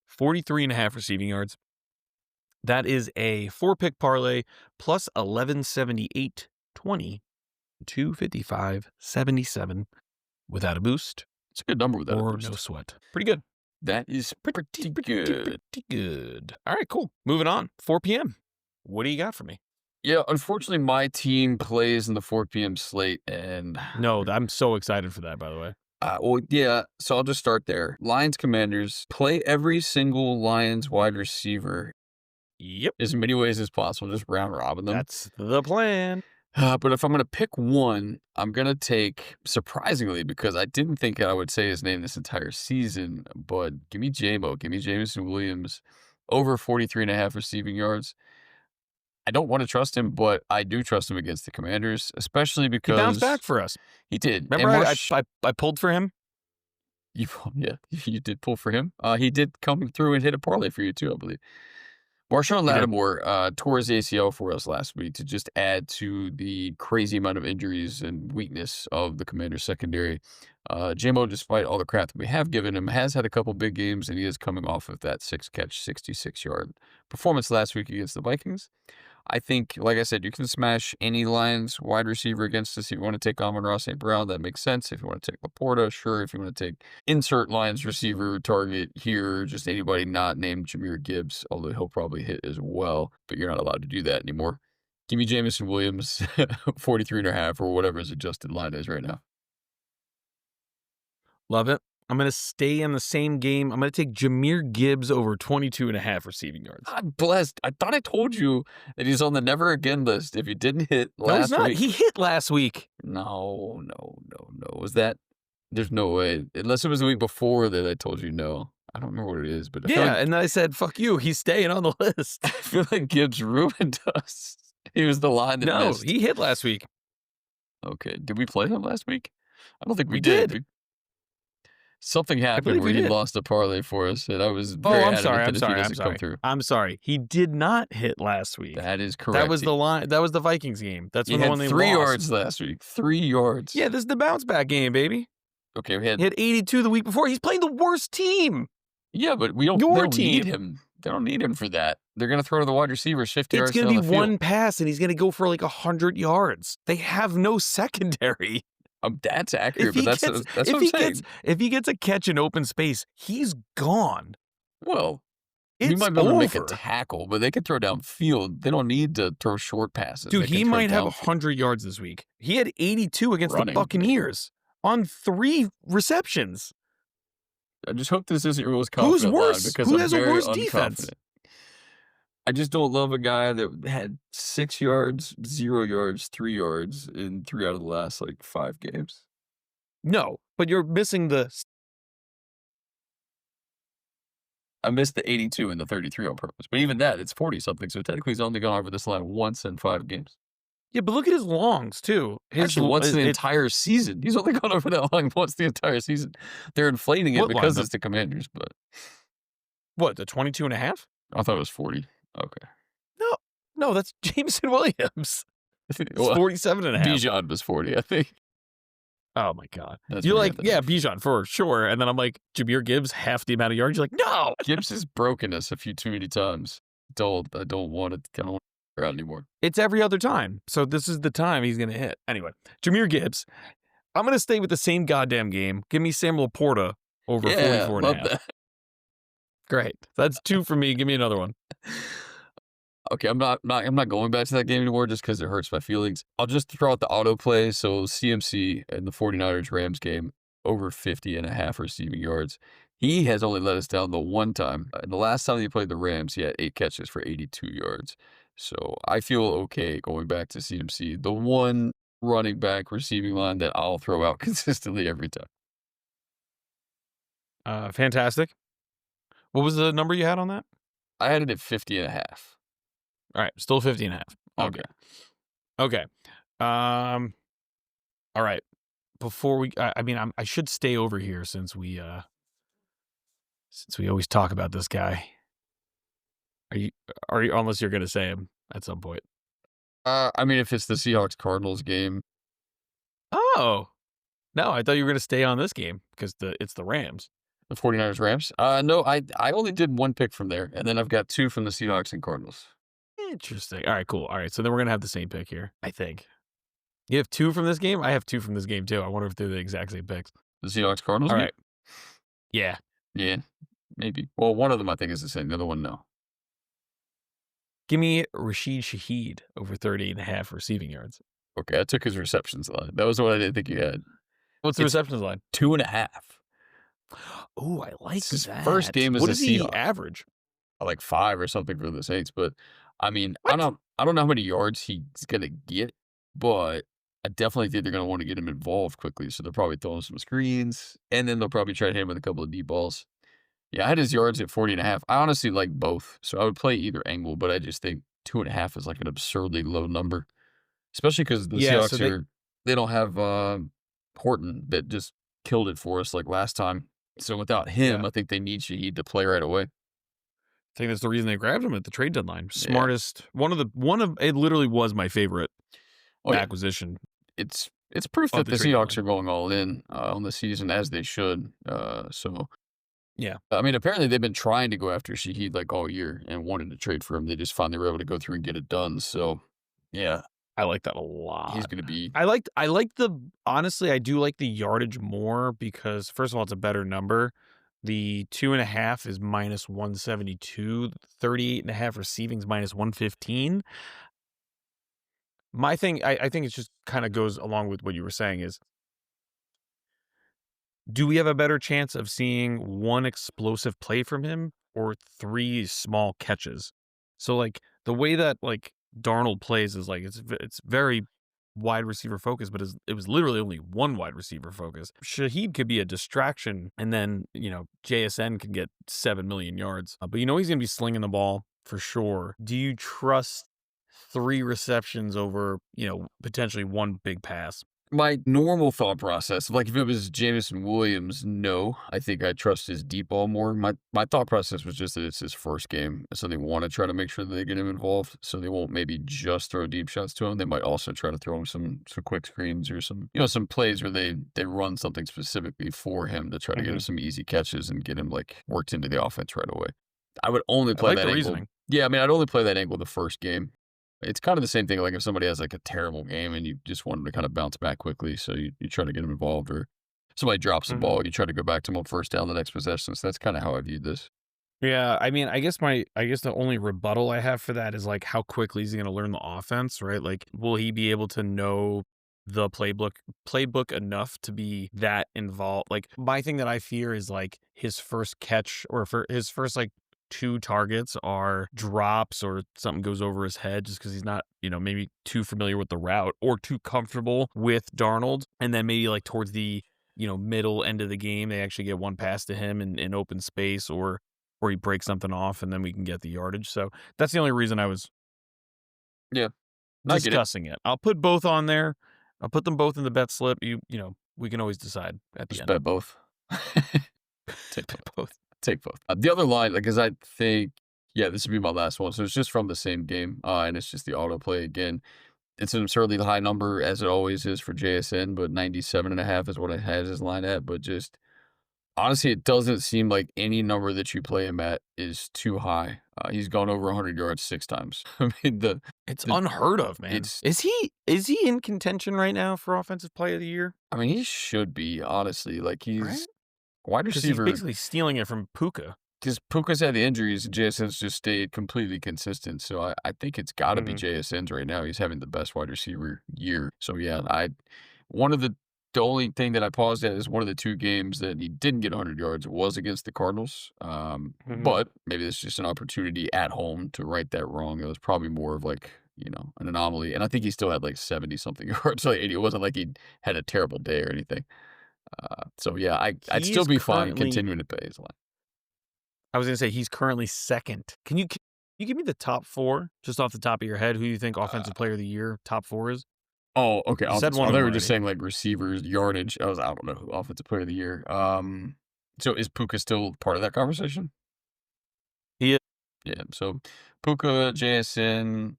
43.5 receiving yards. That is a 4-pick parlay plus 1178, 20, 255, 77 without a boost it's a good number without a or boost. no sweat. Pretty good. That is pretty good. Pretty good. All right, cool. Moving on. 4 p.m. What do you got for me? Yeah, unfortunately, my team plays in the 4 p.m. slate, and No, I'm so excited for that, by the way. well, yeah. So I'll just start there. Lions Commanders, play every single Lions wide receiver Yep. as many ways as possible. Just round robin them. That's the plan. But if I'm gonna pick one, I'm gonna take, surprisingly, because I didn't think I would say his name this entire season, but give me JMO, give me Jameson Williams over 43.5 receiving yards. I don't want to trust him, but I do trust him against the Commanders, especially He bounced because back for us. he did. Remember, And I pulled for him? you, yeah, you did pull for him. He did come through and hit a parlay for you too, I believe. Marshawn He did. Lattimore tore his ACL for us last week to just add to the crazy amount of injuries and weakness of the Commanders secondary. JMO, despite all the crap that we have given him, has had a couple big games, and he is coming off of that 6-catch, 66-yard performance last week against the Vikings. I think, like I said, you can smash any Lions wide receiver against us. If you want to take Amon-Ra St. Brown, that makes sense. If you want to take Laporta, sure. If you want to take insert Lions receiver target here, just anybody not named Jahmyr Gibbs, although he'll probably hit as well, but you're not allowed to do that anymore. Give me Jameson Williams, 43.5 or whatever his adjusted line is right now. Love it. I'm going to stay in the same game. I'm going to take Jahmyr Gibbs over 22.5 receiving yards. God blessed. I thought I told you that he's on the never again list if he didn't hit No, he's last not. week. He hit last week. No. Was that? There's no way. Unless it was the week before that I told you no. I don't remember what it is, but I feel Yeah, like, and then I said, fuck you. He's staying on the list. I feel like Gibbs ruined us. He was the line that No, missed. he hit last week. Okay. Did we play him last week? I don't think we We did. did. Something I happened believe where we he did. lost a parlay for us, and I was Oh, very I'm adamant sorry. that I'm if he sorry. I'm doesn't come sorry. through. I'm sorry. He did not hit last week. That is correct. That was the line. That was the Vikings game. That's He when the had one they 3 lost. yards last week. 3 yards. Yeah, this is the bounce back game, baby. Okay, we He had. had 82 the week before. He's playing the worst team. Yeah, but we don't. Your They don't need team. him. They don't need him for that. They're gonna throw to the wide receivers 50 It's yards going down to the be field. one pass, and he's going to go for like 100 yards. They have no secondary. That's accurate, but that's what I'm saying. If he gets a catch in open space, he's gone. Well, we It's might be able to make a over. tackle, but they can throw downfield. They don't need to throw short passes. Dude, They he can throw might have downfield. 100 yards this week. He had 82 against Running, the Buccaneers on 3 receptions. I just hope this isn't your most confident Who's worse? line because Who I'm has a very worse defense? unconfident. I just don't love a guy that had 6 yards, 0 yards, 3 yards in 3 out of the last, 5 games. No, but you're missing the. I missed the 82 and the 33 on purpose, but even that, it's 40-something, so technically he's only gone over this line once in 5 games. Yeah, but look at his longs too. Actually, once the entire season. He's only gone over that line once the entire season. They're inflating it What line? because it's the Commanders, but What, the 22.5? I thought it was 40. Okay. No, that's Jameson Williams. It's Well, 47.5. Bijan was 40, I think. Oh my God. That's You're where we like, got that yeah, number. Bijan for sure. And then I'm like, Jahmyr Gibbs, half the amount of yards. You're like, no. Gibbs has broken us a few too many times. I don't want it around anymore. It's every other time. So this is the time he's going to hit. Anyway, Jahmyr Gibbs. I'm going to stay with the same goddamn game. Give me Sam Laporta over 44.5. Love that. Great. That's 2 for me. Give me another one. Okay, I'm not going back to that game anymore just because it hurts my feelings. I'll just throw out the autoplay. So CMC in the 49ers Rams game, over 50.5 receiving yards. He has only let us down the one time. The last time he played the Rams, he had 8 catches for 82 yards. So I feel okay going back to CMC, the one running back receiving line that I'll throw out consistently every time. Fantastic. What was the number you had on that? I had it at 50.5. All right. Still 50.5. Okay. Okay. All right. Before we, I should stay over here since we always talk about this guy. Are you, unless you're going to say him at some point. If it's the Seahawks Cardinals game, Oh, no, I thought you were going to stay on this game because it's the Rams. the 49ers Rams. No, I only did 1 pick from there, and then I've got 2 from the Seahawks and Cardinals. Interesting. All right, cool. All right. So then we're going to have the same pick here, I think. You have 2 from this game? I have 2 from this game too. I wonder if they're the exact same picks. The Seahawks Cardinals All game? right. Yeah. Yeah, maybe. Well, one of them I think is the same. The other one, no. Give me Rashid Shaheed over 30.5 receiving yards. Okay, I took his receptions line. That was the one I didn't think you had. What's the It's receptions line? 2.5. Oh, I like It's his that. first game as what a does he Seahawk. average? Like 5 or something for the Saints, but I What? don't know how many yards he's gonna get, but I definitely think they're gonna want to get him involved quickly. So they'll probably throw him some screens, and then they'll probably try to hit him with a couple of deep balls. Yeah, I had his yards at 40.5. I honestly like both, so I would play either angle, but I just think 2.5 is like an absurdly low number, especially because the Yeah, so Seahawks they don't have Horton that just killed it for us like last time. So without him, Yeah. I think they need Shaheed to play right away. think that's the reason they grabbed him at the trade deadline. Yeah. Smartest, one of it literally was my favorite Oh, yeah. acquisition It's proof of that the the trade Seahawks deadline. are going all in, on the season as they should. Yeah, I mean, apparently they've been trying to go after Shaheed, like, all year and wanted to trade for him. They just finally were able to go through and get it done. So, yeah, I like that a he's lot. gonna be I like the honestly, I do like the yardage more because first of all, it's a better number. The 2.5 is minus 172, 38.5 receiving is minus 115. My thing, I think it just kind of goes along with what you were saying is, do we have a better chance of seeing one explosive play from him or three small catches? So like the way that like Darnold plays is like it's very wide receiver focused, but it was literally only one wide receiver focus. Shaheed could be a distraction, and then JSN could get 7 million yards. But he's going to be slinging the ball for sure. Do you trust three receptions over potentially one big pass? my normal thought process. Like, if it was Jameson Williams, no, I think I trust his deep ball more. My thought process was just that it's his first game, so they want to try to make sure that they get him involved. So they won't maybe just throw deep shots to him. They might also try to throw him some quick screens or some plays where they run something specifically for him to try to get him Hmm. some easy catches and get him like worked into the offense right away. I would only I play like that the angle. reasoning. Yeah, I mean, I'd only play that angle the first game. It's kind of the same thing, like, if somebody has, like, a terrible game and you just want them to kinda bounce back quickly, so you try to get them involved, or somebody drops the Hmm. ball, you try to go back to them on first down the next possession, so that's kinda how I viewed this. Yeah, I mean, I guess the only rebuttal I have for that is like how quickly is he going to learn the offense, right? Like, will he be able to know the playbook enough to be that involved? Like, my thing that I fear is like his first catch or for his first like two targets are drops or something goes over his head just because he's not, maybe too familiar with the route or too comfortable with Darnold. And then maybe like towards the, middle end of the game, they actually get one pass to him in open space or he breaks something off and then we can get the yardage. So that's the only reason I was Yeah, I get it. discussing it. I'll put both on there. I'll put them both in the bet slip. We can always decide at the Just end. bet both. Take Bet both. both. Take both. The other line, like, 'cause I think yeah, this would be my last one, so it's just from the same game, and it's just the autoplay again. It's an absurdly high number, as it always is for JSN, but 97.5 is what it has his line at, but just honestly, it doesn't seem like any number that you play him at is too high. He's gone over 100 yards 6 times. I mean, It's the unheard of, man. it's Is he in contention right now for offensive play of the year? I mean, he should be, honestly. Like, Right? he's wide Because he's receiver basically stealing it from Puka. because Puka's had the injuries, and JSN's just stayed completely consistent. So I think it's got to be Hmm. JSN's right now. He's having the best wide receiver year. So yeah, one of the only thing that I paused at is one of the two games that he didn't get 100 yards was against the Cardinals. Hmm. But maybe it's just an opportunity at home to right that wrong. It was probably more of like, an anomaly. And I think he still had like 70 something yards, like 80. It wasn't like he had a terrible day or anything. So yeah, I'd He still is be fine currently, continuing to pay his line. I was going to say, he's currently second. Can you give me the top four just off the top of your head? Who you think offensive Uh, player of the year top four is? oh, okay. You said Offense. one Oh, of they them were just already. saying like receivers, yardage. I don't know who offensive player of the year. So is Puka still part of that conversation? He is. Yeah. So Puka, JSN,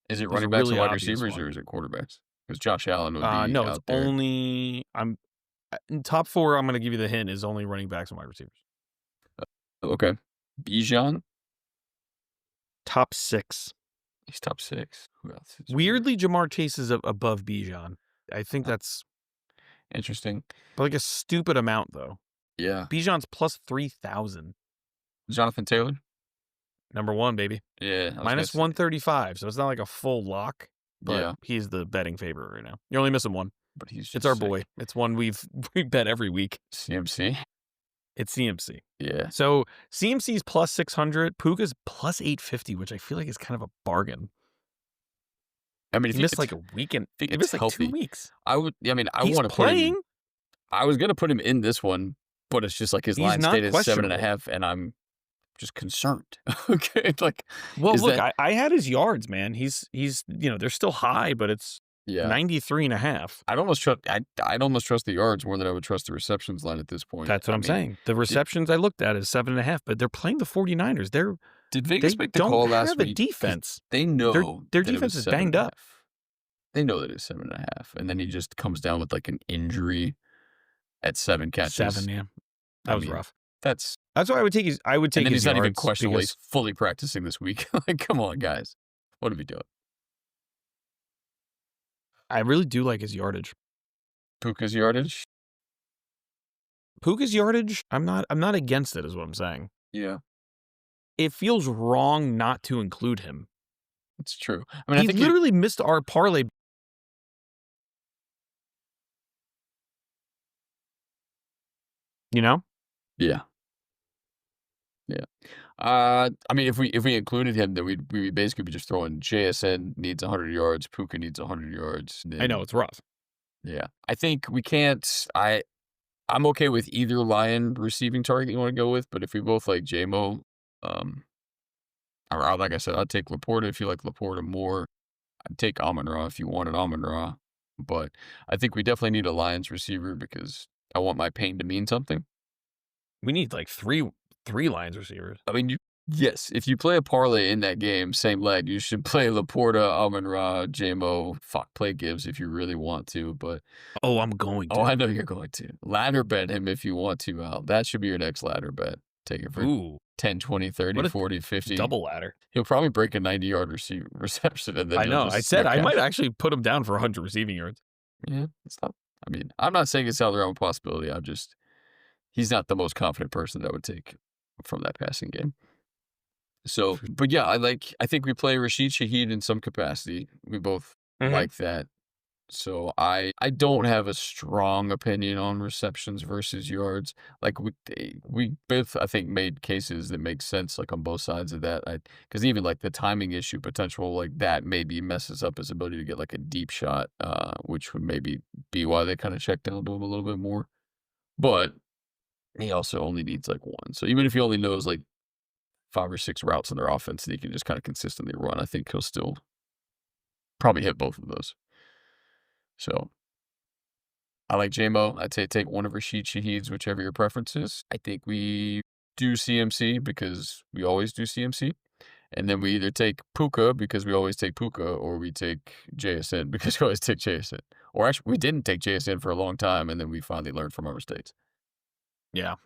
is it There's a running backs and really wide obvious receivers or one. is it quarterbacks? Because Josh Allen would be No, it's out there. only in top four. I'm going to give you the hint is only running backs and wide receivers. Okay. Bijan, Top six. he's top 6. Who else is weird? Weirdly, Jamar Chase is above Bijan. I think Uh, that's Interesting. but like a stupid amount though. Yeah. Bijan's plus 3,000. Jonathan Taylor. Number one, baby. Yeah. I was gonna Minus say. 135. So it's not like a full lock, but Yeah. he's the betting favorite right now. You're only missing one. But he's It's just our sick. boy. It's one we bet every week. CMC. It's CMC. Yeah. So CMC's plus 600, Puka's plus 850, which I feel like is kind of a bargain. I mean, if He he missed gets, like a weekend. if he He gets missed like 2 healthy, weeks. I mean, I He's want to put him. playing. I was gonna put him in this one, but it's just like his He's line not stayed at seven and a questionable. half, and I'm just concerned. Okay, like, Well, is look, that I had his yards, man. He's they're still high, but it's Yeah. 93.5. I'd almost trust the yards more than I would trust the receptions line at this point. That's what I I'm mean, saying. The did receptions I looked at is 7.5, but they're playing the 49ers. did Vegas They make the don't call last have a week? Because defense. they Their know their that it was defense is seven banged and a up. half. They know that it's 7.5, and then he just comes down with, like, an injury at 7 7, catches. yeah. That I was mean, rough. that's That's why I would and take then his he's not even yards questionable. He's because fully practicing this week. Like, come on, guys. What are we doing? I really do like his yardage. Puka's yardage? Puka's yardage, I'm not against it is what I'm saying. Yeah, It feels wrong not to include him. it's true. I mean, I He think he literally missed our parlay, you know? yeah, yeah. I mean, if we included him, then we'd basically be just throwing JSN needs 100 yards, Puka needs 100 yards, I know then it's rough. yeah. I think we can't I'm okay with either Lion receiving target you wanna go with, but if we both like JMO, um, or like I said, I'd take Laporta if you like Laporta more. I'd take Amon-Ra if you wanted Amon-Ra, but I think we definitely need a Lions receiver because I want my pain to mean something. We need like three Lions receivers. I mean, yes, if you play a parlay in that game, same leg, you should play Laporta, Amon-Ra, JMO, fuck, play Gibbs if you really want to, but Oh, I'm going oh, to. I know you're going to. Ladder bet him if you want to, Al. That should be your next ladder bet. Take it for Ooh, 10, 20, 30, what a 40, 50. double ladder. He'll probably break a 90-yard reception, and then I he'll know. I just said snap I might cash. actually put him down for 100 receiving yards. Yeah, it's not I mean, I'm not saying it's out of the realm of possibility. He's not the most confident person that would take from that passing game. So, but yeah, I think we play Rashid Shaheed in some capacity. We both Mhm. like that. So I don't have a strong opinion on receptions versus yards. Like we both I think made cases that make sense like on both sides of that. Because even like the timing issue potential like that maybe messes up his ability to get like a deep shot, which would maybe be why they kind of check down to him a little bit more. But he also only needs like one. So even if he only knows like 5 or 6 routes in their offense that he can just kind of consistently run, I think he'll still probably hit both of those. So I like JMO. I'd say take one of Rashid Shaheed's, whichever your preference is. I think we do CMC because we always do CMC. And then we either take Puka because we always take Puka, or we take JSN because we always take JSN. Or actually, we didn't take JSN for a long time, and then we finally learned from our mistakes. Yeah.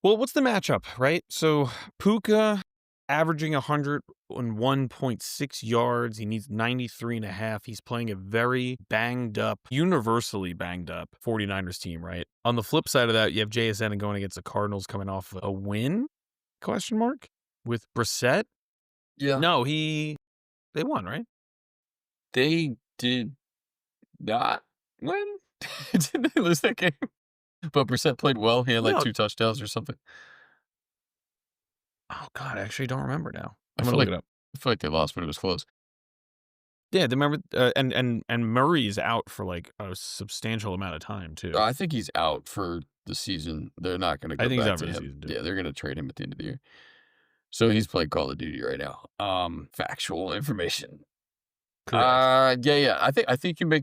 Well, what's the matchup, right? So Puka averaging 101.6 yards. He needs 93.5. He's playing a very banged up, universally banged up 49ers team, right? On the flip side of that, you have JSN going against the Cardinals coming off a win, question mark, with Brissett. Yeah. No, they won, right? They did not win. Didn't they lose that game? But Brissett played well. He had like No. 2 touchdowns or something. Oh, God, I actually don't remember now. I I'm going feel to look like it up. I feel like they lost, but it was close. Yeah, they remember, and Murray's out for like a substantial amount of time too. I think he's out for the season. They're not gonna I go think he's back out for to the him. season too. Yeah, they're gonna trade him at the end of the year. So he's playing Call of Duty right now. Factual information. Correct. Yeah. I think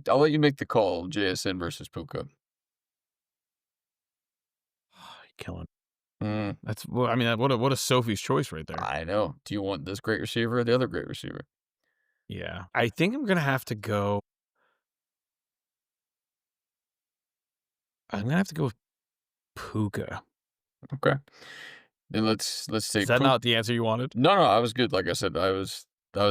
I'll let you make the call, JSN versus Puka. Killing. Mm, That's well, I mean, what a Sophie's choice right there. I know. Do you want this great receiver or the other great receiver? Yeah, I think I'm gonna have to go. I'm gonna have to go with Puka. Okay. Then let's Is take that Puka. not the answer you wanted? No, I was good. Like I said, I was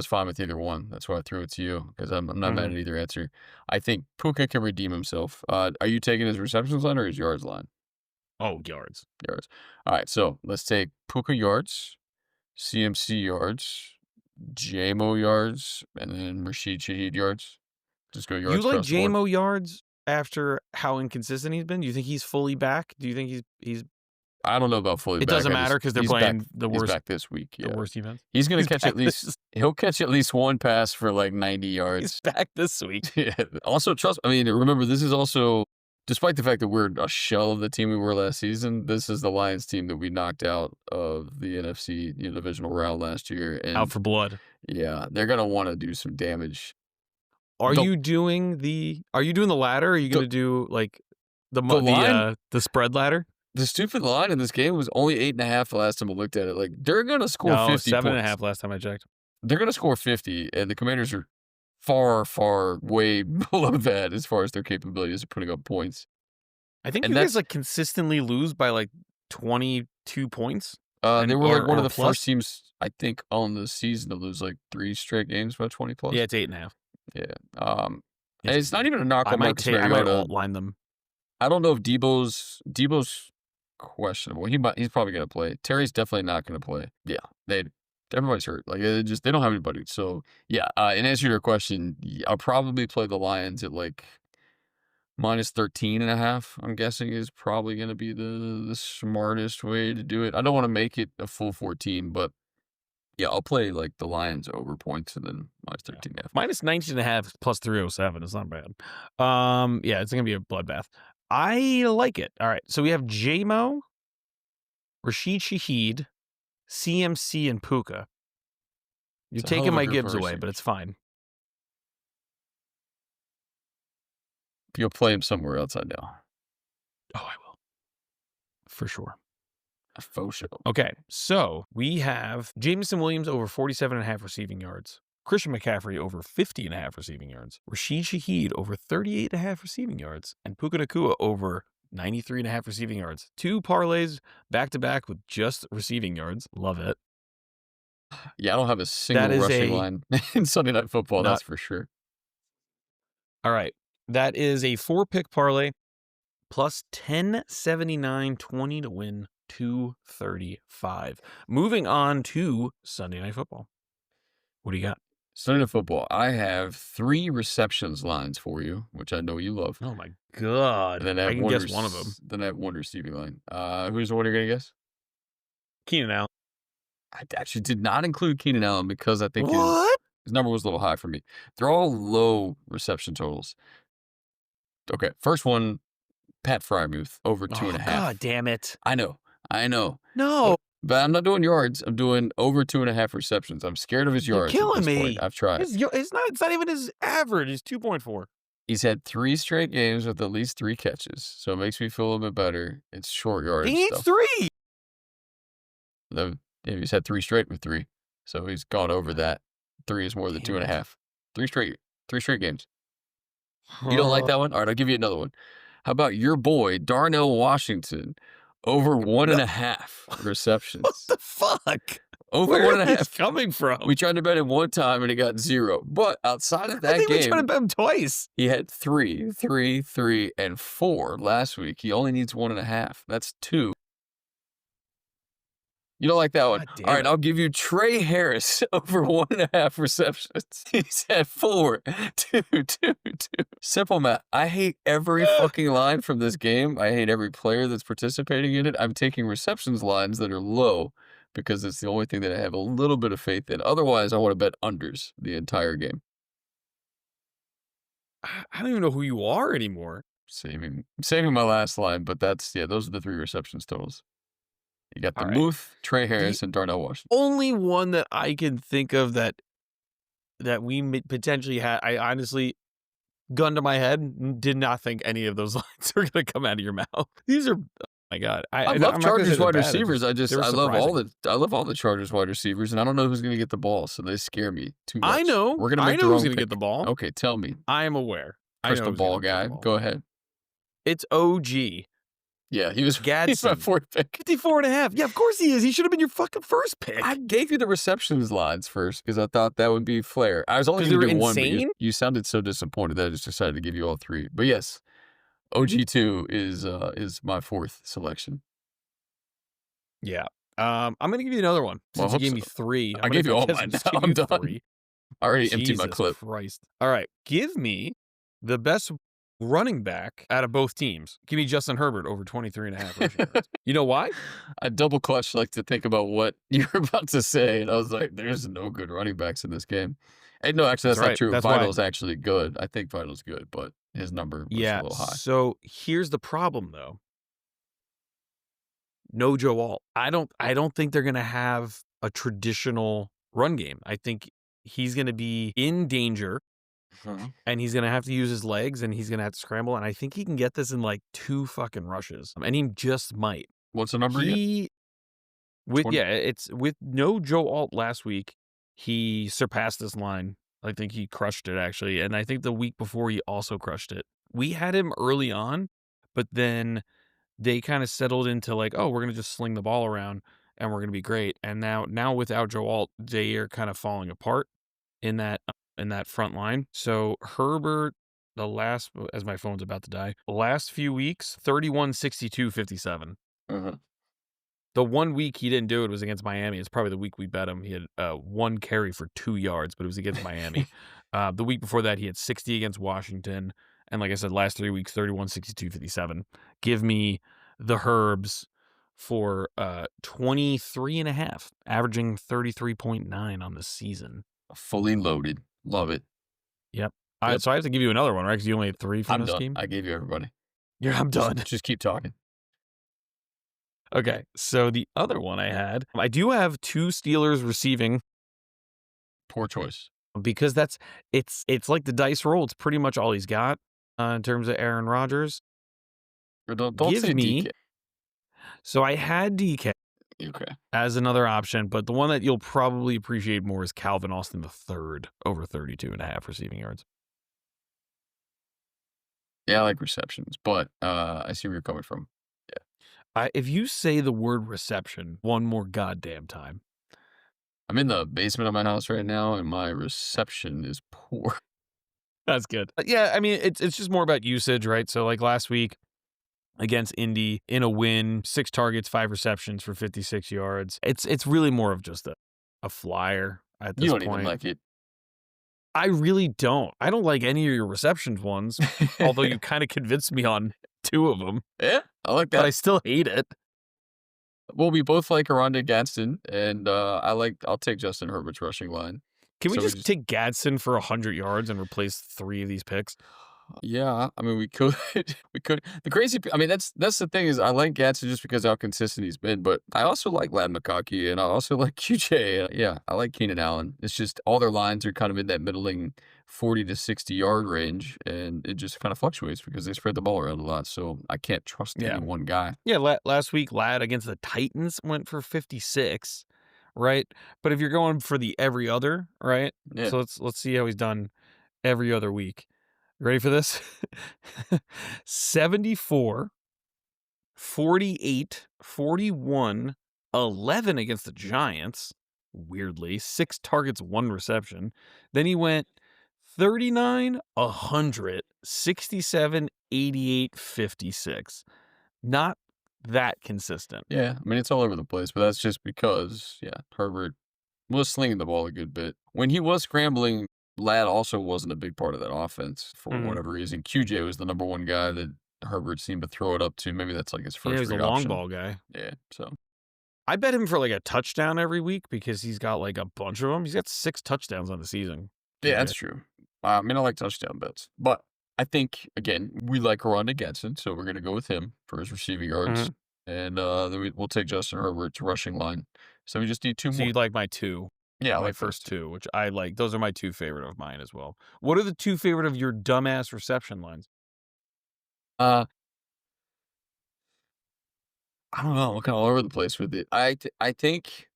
fine with either one. That's why I threw it to you because I'm not mad Mhm. at either answer. I think Puka can redeem himself. Are you taking his receptions line or his yards line? Oh, yards. Yards. All right, so let's take Puka yards, CMC yards, JMO yards, and then Rashid Shaheed yards. Just go You yards like across the board. JMO yards after how inconsistent he's been? Do you think he's fully back? Do you think he's? I don't know about fully It back. doesn't matter because they're He's back. playing the He's worst, back this week. the Yeah, worst defense. he's gonna He's catch back at least. this. He'll catch at least one pass for like 90 He's yards. back this week. Yeah. Also, trust. I mean, remember this is also despite the fact that we're a shell of the team we were last season, this is the Lions team that we knocked out of the NFC, divisional round last year, Out and for blood. yeah, they're gonna wanna do some damage. Are The you doing the ladder? Are you the gonna do, like, the line the spread ladder? the stupid line in this game was only 8.5 the last time I looked at it, like, they're gonna score No, 50 7 and a points. half last time I checked. They're gonna score 50, and the Commanders are far, far way below that as far as their capabilities of putting up points, I think and you guys, that's like, consistently lose by, like, 22 points they and were, like, one of or the first plus? teams, I think, on the season to lose, like, 3 straight games by 20 Yeah, plus. it's 8.5. Yeah, and It's it's not even a knock on Marcus I might Mariota. alt line them. I don't know if Debo's questionable. He's probably gonna play. Terry's definitely not gonna play. Yeah, everybody's hurt. Like, they don't have anybody. So, yeah, in answer to your question, I'll probably play the Lions at, like, minus 13.5, I'm guessing is probably gonna be the smartest way to do it. I don't wanna make it a full 14, but yeah, I'll play, like, the Lions over points and then minus Yeah. 13.5. Minus 19.5 plus 307 is not bad. Yeah, it's gonna be a bloodbath. I like it. All right, so we have J-Mo, Rashid Shaheed, CMC, and Puka. You're It's a hell taking of a my group of Gibbs away, but receivers. it's fine. You'll play him somewhere else, I know. Oh, I will. For sure. A faux show. Okay, so we have Jameson Williams over 47.5 receiving yards. Christian McCaffrey over 50.5 receiving yards. Rashid Shaheed over 38.5 receiving yards. And Puka Nacua over 93.5 receiving yards. 2 parlays back-to-back with just receiving yards. Love it. Yeah, I don't have a That single is rushing a line in Sunday Night Football, not that's for sure. all right. That is a 4-pick parlay plus 1079.20 to win 235. Moving on to Sunday Night Football. What do you got? Sunday Night Football, I have 3 receptions lines for you, which I know you love. Oh my god! And then I I have can one guess one of them. then I have one receiving line. Who's the one you're gonna guess? Keenan Allen. I actually did not include Keenan Allen because I think his What? his number was a little high for me. They're all low reception totals. Okay, first one, Pat Freiermuth, over Oh 2.5. god damn it! I know. No, But I'm not doing yards. I'm doing over 2.5 receptions. I'm scared of his you're yards at killing this point. me. I've tried. It's not even his average. It's 2.4. He's had 3 straight games with at least 3 catches, so it makes me feel a little bit better. It's short He yardage needs stuff. 3. He's had 3 straight with 3, so he's gone over that. 3 is more than Damn it. 2.5. 3 straight games. You don't like that one? All right, I'll give you another one. How about your boy, Darnell Washington, over No. 1.5 receptions? What the fuck? Over Where is 1.5. this coming from? We tried to bet him one time and it got 0. But outside of I that think we tried to game, bet him twice. he had 3, 3, 3, and 4 last week. He only needs 1.5. That's 2. You don't like that one? God damn All right, it. I'll give you Trey Harris over 1.5 receptions. He's had 4, 2, 2, 2. Simple math. I hate every fucking line from this game. I hate every player that's participating in it. I'm taking receptions lines that are low because it's the only thing that I have a little bit of faith in. Otherwise, I want to bet unders the entire game. I don't even know who you are anymore. Saving my last line, but those are the 3 receptions totals. You got the All right. Muth, Trey Harris, and Darnell Washington. Only one that I can think of that we potentially had. I honestly, gun to my head, did not think any of those lines were going to come out of your mouth. These are, oh my god. I I'm love not gonna say Chargers they're wide bad, receivers. I they were love surprising. all the Chargers wide receivers, and I don't know who's going to get the ball, so they scare me too much. I know. We're gonna I make know the who's wrong going to get pick. the ball. Okay, tell me, I am aware. I know crystal who's gonna ball get the guy. ball. Go ahead. It's OG. Yeah, he's my Gadsden. 4th pick. 54.5. Yeah, of course he is. He should have been your fucking first pick. I gave you the receptions lines first because I thought that would be flair. I was only 'Cause going to they do were one, but insane? you sounded so disappointed that I just decided to give you all 3. But yes, OG2 is my 4th selection. Yeah. I'm going to give you another one Well, I since you hope gave me so. 3. I gave you all guess I'll mine just now. give I'm you done. 3. I already emptied my Jesus clip. Christ. All right. Give me the best running back out of both teams. Give me Justin Herbert over 23.5 rushing yards. You know why? I double clutched like to think about what you were about to say, and I was like, "There's no good running backs in this game." And no, actually, that's not right. true. That's why. Vital's actually good. I think Vital's good, but his number was a Yeah. little high. So here's the problem, though. No Joe Alt. I don't think they're gonna have a traditional run game. I think he's gonna be in danger Mhm. and he's gonna have to use his legs and he's gonna have to scramble. And I think he can get this in like 2 fucking rushes. And he just might. What's the number again? He Twenty. it's with no Joe Alt last week, he surpassed this line. I think he crushed it actually. And I think the week before he also crushed it. We had him early on, but then they kind of settled into like, oh, we're gonna just sling the ball around and we're gonna be great. And now without Joe Alt, they are kind of falling apart in that front line. So Herbert, the last as my phone's about to die, last few weeks, 31, 62, 57. Mhm. The 1 week he didn't do it was against Miami. It's probably the week we bet him. He had 1 carry for 2 yards, but it was against Miami. The week before that, he had 60 against Washington. And like I said, last 3 weeks, 31, 62, 57. Give me the Herbs for 23 and a half, averaging 33.9 on the season. Fully loaded. Love it. Yep. Yep. So I have to give you another one, right? Because you only had 3 from I'm this done. game. I gave you everybody. Yeah, I'm done. Just keep talking. Okay. So the other one I had, I do have 2 Steelers receiving. Poor choice. Because it's like the dice roll. It's pretty much all he's got in terms of Aaron Rodgers. Or don't Give say me. DK. So I had DK Okay. as another option, but the one that you'll probably appreciate more is Calvin Austin III over 32 and a half receiving yards. Yeah, I like receptions, but I see where you're coming from. If you say the word reception one more goddamn time, I'm in the basement of my house right now, and my reception is poor. that's good. Yeah, I mean it's just more about usage, right? So like last week against Indy in a win, 6 targets, 5 receptions for 56 yards. It's really more of just a flyer at You this don't even point. like it. I really don't. I don't like any of your receptions ones, although you kind of convinced me on 2 of them, Yeah, I like but I that. still hate it. Well, we both like Aronde Gadsden, and I'll take Justin Herbert's rushing line. Can we So we just just take Gadsden for 100 yards and replace 3 of these picks? Yeah, I mean, we could, we could. I mean, that's the thing is, I like Gadsden just because how consistent he's been, but I also like Lad McConkey, and I also like QJ. Yeah, I like Keenan Allen. It's just all their lines are kind of in that middling 40 to 60 yard range, and it just kind of fluctuates because they spread the ball around a lot. So I can't trust any Yeah. one guy. Yeah, last week, Lad against the Titans went for 56, right? But if you're going for the every other, right? Yeah, So let's see how he's done every other week. Ready for this? 74, 48, 41, 11 against the Giants. Weirdly, 6 targets, 1 reception. Then he went 39, 100, 67, 88, 56. Not that consistent. yeah. I mean, it's all over the place, but that's just because, yeah, Herbert was slinging the ball a good bit. When he was scrambling, Ladd also wasn't a big part of that offense for Mhm. whatever reason. QJ was the number one guy that Herbert seemed to throw it up to. Maybe that's like his Yeah, first he's a read long option. ball guy. Yeah, so I bet him for like a touchdown every week because he's got like a bunch of them. He's got 6 touchdowns on the season. yeah, QJ. that's true. I mean, I like touchdown bets, but I think again we like Rondé Getson, so we're gonna go with him for his receiving yards, Mhm. and then we'll take Justin Herbert's rushing line. So we just need two So more. you like my 2, Yeah, I my like those first two. 2, which I like. Those are my 2 favorite of mine as well. What are the 2 favorite of your dumbass reception lines? Uh, I don't know. I'm kind of all over the place with it. I think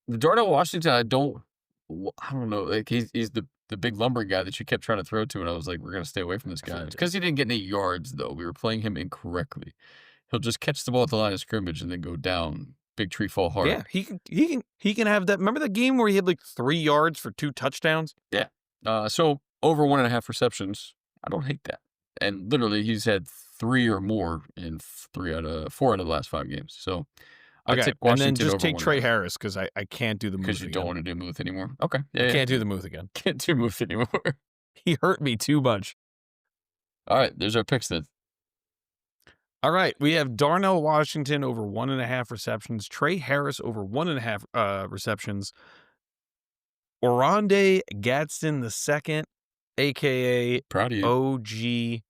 the Darnell Washington. I don't know. Like he's the big lumbering guy that you kept trying to throw to, and I was like, we're gonna stay away from this I feel guy. like It's it. because he didn't get any yards though. We were playing him incorrectly. He'll just catch the ball at the line of scrimmage and then go down. Big tree fall hard. Yeah, he can have that. Remember the game where he had like 3 yards for 2 touchdowns? Yeah. So over 1.5 receptions. I don't hate that. And literally, he's had 3 or more in 4 out of the last 5 games. So I Okay, take and then Washington just over take Trey 1.5 Harris because I can't do the because Muth you don't again. want to do Muth anymore. Okay. I Yeah, can't do yeah. the Muth again. Can't do Muth anymore. He hurt me too much. All right. There's our picks then. All right, we have Darnell Washington over 1.5 receptions, Trey Harris over 1.5 receptions, Oronde Gadsden II aka Proud of you. OG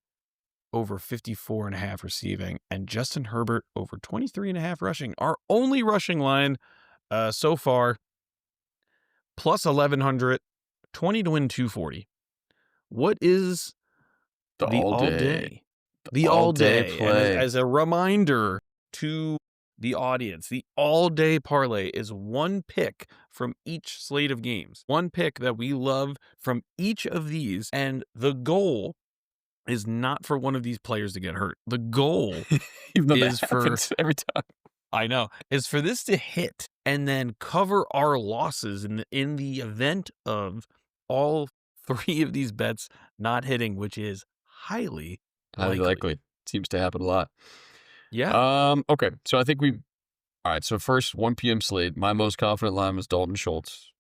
over 54.5 receiving, and Justin Herbert over 23.5 rushing. Our only rushing line so far, plus 1100, 20 to win 240. What is The the all all day. day? The The all all day day. And play. as a reminder to the audience, the all day parlay is one pick from each slate of games. One pick that we love from each of these. And the goal is not for one of these players to get hurt. The goal Even though that is for, happens every time. I know, is for this to hit and then cover our losses in the event of all three of these bets not hitting, which is highly Highly likely. likely. Seems to happen a lot. Yeah. Okay. So I think all right. So first 1 p.m. slate. My most confident line was Dalton Schultz.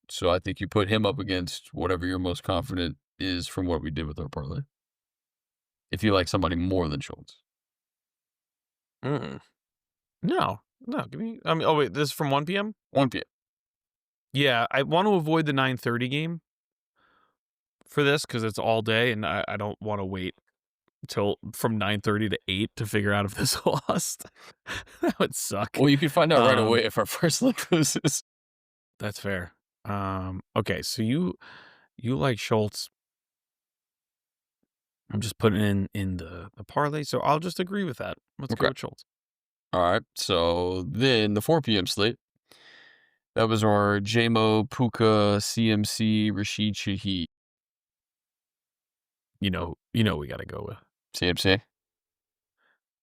So I think you put him up against whatever your most confident is from what we did with our parlay. If you like somebody more than Schultz. Mm. No. Give me. I mean, oh wait, this is from 1 p.m. 1 p.m. Yeah, I want to avoid the 9:30 game for this because it's all day, and I don't want to wait till from 9:30 to 8 to figure out if this lost. That would suck. Well, you can find out right away if our first leg loses. That's fair. Okay, so you like Schultz. I'm just putting in the parlay, so I'll just agree with that. Let's go Okay. with Schultz. All right. So then the 4 p.m. slate. That was our JMO, Puka, CMC, Rashid Shaheed. You know we got to go with CMC.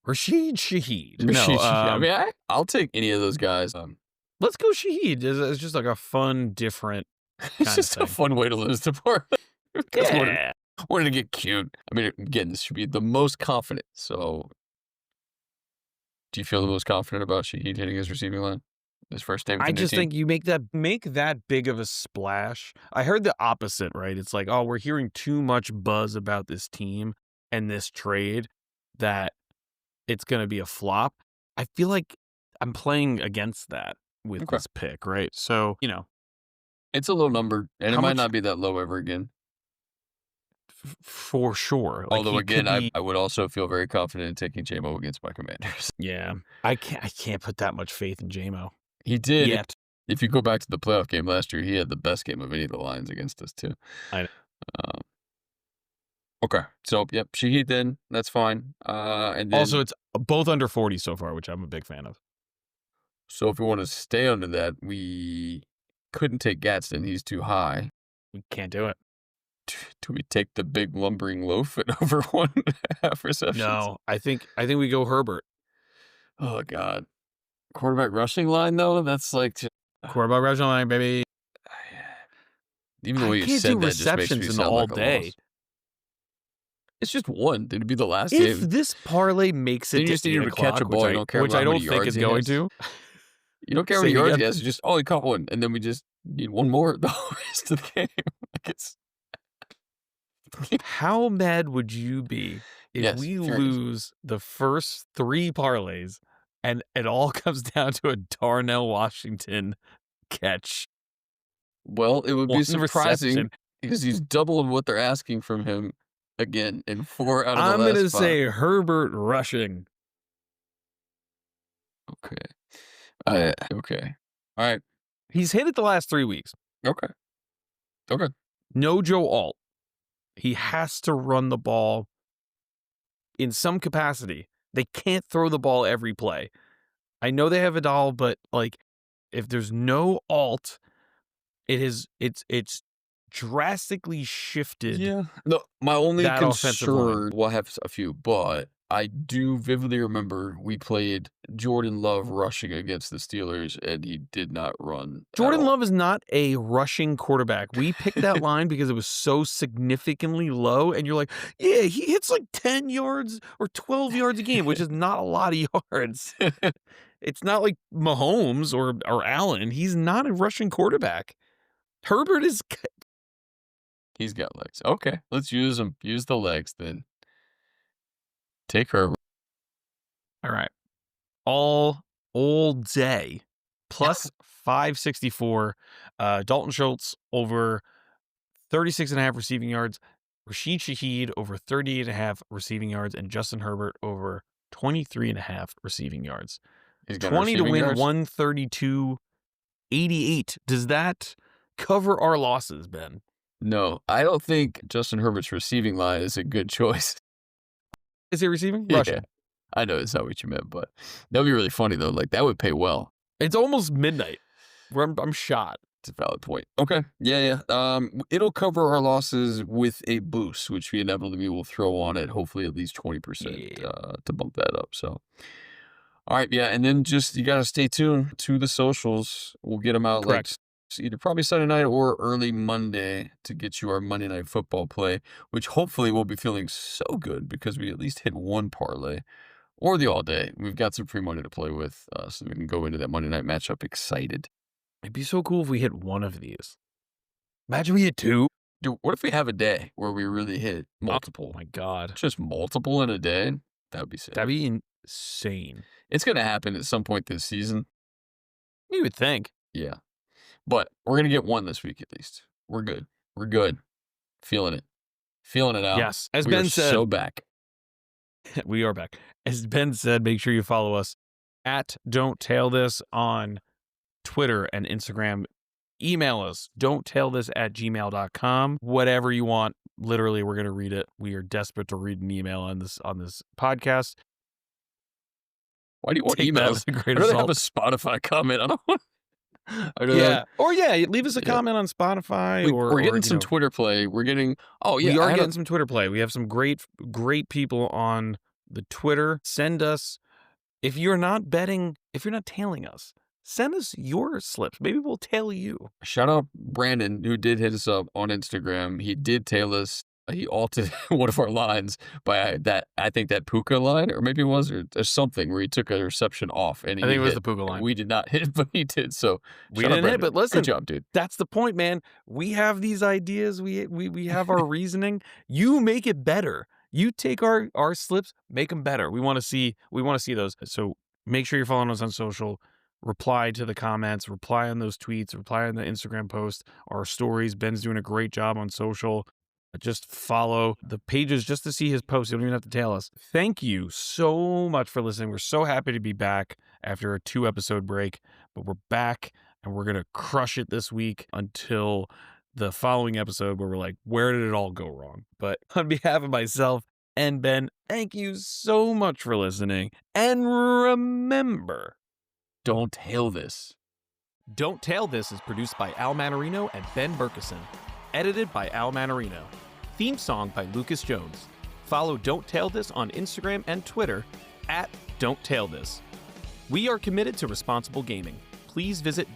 Rashid Shaheed. Rashid No, Shaheed. I mean, I'll take any of those guys. let's go Shaheed. It's just like a fun, different It's kind of just a thing. fun way to lose the parlay. Because Yeah. wanted to get cute. I mean, again, this should be the most confident. So, do you feel the most confident about Shaheed hitting his receiving line? His first day with I the new just team? think you make that big of a splash. I heard the opposite, right? It's like, oh, we're hearing too much buzz about this team and this trade that it's going to be a flop. I feel like I'm playing against that with Okay. this pick, right? So, It's a low number, and it how might much not be that low ever again. for sure. Like Although, he again, could be. I would also feel very confident in taking JMO against my Commanders. Yeah, I can't put that much faith in JMO He did. yet. If you go back to the playoff game last year, he had the best game of any of the Lions against us, too. I know. Okay. So, yep, Shaheed then. That's fine. And then, Also, it's both under 40 so far, which I'm a big fan of. so if we want to stay under that, we couldn't take Gadsden. He's too high. We can't do it. Do we take the big lumbering loaf at over 1.5 receptions? No, I think we go Herbert. Oh, God. Quarterback rushing line, though? That's like, Quarterback rushing line, baby. even the I way you can't said do that just makes me receptions in the sound all like a day. loss. It's just one. It'd be the last If game. this parlay makes Then it you to just need 8 him to catch a o'clock, ball. You don't care which about I how many don't think yards it's he going has. to. You don't care how Say many it yards again. he has. You just, he caught one. And then we just need one more the rest of the game. Like it's... How mad would you be if Yes, we furious. lose the first 3 parlays and it all comes down to a Darnell Washington catch? Well, it would be One surprising reception. because he's doubled what they're asking from him again in 4 out of the I'm last going to 5. say Herbert rushing. Okay. Okay. All right. He's hit it the last 3 weeks. Okay. Okay. No Joe Alt. He has to run the ball in some capacity. They can't throw the ball every play. I know they have a doll, but like if there's no Alt, it's drastically shifted. Yeah. No, my only that offensive line. concern, well, I have a few, but I do vividly remember we played Jordan Love rushing against the Steelers, and he did not run. Jordan Love is not a rushing quarterback. We picked that line because it was so significantly low, and you're like, yeah, he hits like 10 yards or 12 yards a game, which is not a lot of yards. It's not like Mahomes or Allen. He's not a rushing quarterback. Herbert is... He's got legs. Okay, let's use them. Use the legs then. Take Herbert. All right. All day. Plus 564. Dalton Schultz over 36.5 receiving yards. Rashid Shaheed over 38.5 receiving yards, and Justin Herbert over 23.5 receiving yards. He's got 20 to receiving win, yards? 132.88. Does that cover our losses, Ben? No, I don't think Justin Herbert's receiving line is a good choice. Is it receiving? Yeah, Rushing. I know it's not what you meant, but that'd be really funny though. Like that would pay well. It's almost midnight. I'm shot. It's a valid point. Okay. Yeah, yeah. It'll cover our losses with a boost, which we inevitably will throw on it, hopefully at least 20% Yeah. to bump that up. So, all right. Yeah. And then just, you got to stay tuned to the socials. We'll get them out like Correct. either probably Sunday night or early Monday to get you our Monday Night Football play, which hopefully we'll be feeling so good because we at least hit one parlay or the all day. We've got some free money to play with so we can go into that Monday night matchup excited. It'd be so cool if we hit one of these. Imagine we hit two. Dude, what if we have a day where we really hit Oh multiple? my God. Just multiple in a day? That would be sick. That'd be insane. It's going to happen at some point this season. You would think. Yeah. But we're going to get one this week at least. We're good. We're good. Feeling it. Feeling it out. Yes. As We Ben are said, so back. we are back. As Ben said, make sure you follow us at Don't Tail This on Twitter and Instagram. Email us, don'ttailthis@gmail.com. Whatever you want. Literally, we're going to read it. We are desperate to read an email on this podcast. Why do you want Take that emails? with a grain I'd of rather have salt. a Spotify comment. I don't want. Yeah. Or leave us a Yeah. comment on Spotify. We're getting some Twitter play. We're getting. Oh yeah, we are getting some Twitter play. We have some great people on the Twitter. Send us, if you're not tailing us, send us your slips. Maybe we'll tail you. Shout out Brandon, who did hit us up on Instagram. He did tail us. He altered one of our lines by that. I think that Puka line, or maybe it was, or something where he took a reception off. And I think it was hit. the Puka line. We did not hit, but he did. So We shout out didn't hit, Brandon. but listen, Good job, dude. that's the point, man. We have these ideas. We have our reasoning. You make it better. You take our slips, make them better. We want to see those. So make sure you're following us on social. Reply to the comments, reply on those tweets, reply on the Instagram post, our stories. Ben's doing a great job on social. Just follow the pages just to see his posts. You don't even have to tail us. Thank you so much for listening. We're so happy to be back after a 2-episode break, but we're back and we're going to crush it this week until the following episode where we're like, where did it all go wrong? But on behalf of myself and Ben, thank you so much for listening. And remember, Don't tail this. Don't Tail This is produced by Al Manarino and Ben Berkeson. Edited by Al Manarino. Theme song by Lucas Jones. Follow Don't Tail This on Instagram and Twitter at Don't Tail This. We are committed to responsible gaming. Please visit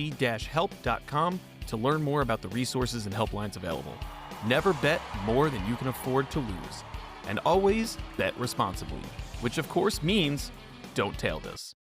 www.rg-help.com to learn more about the resources and helplines available. Never bet more than you can afford to lose. And always bet responsibly, which of course means don't tail this.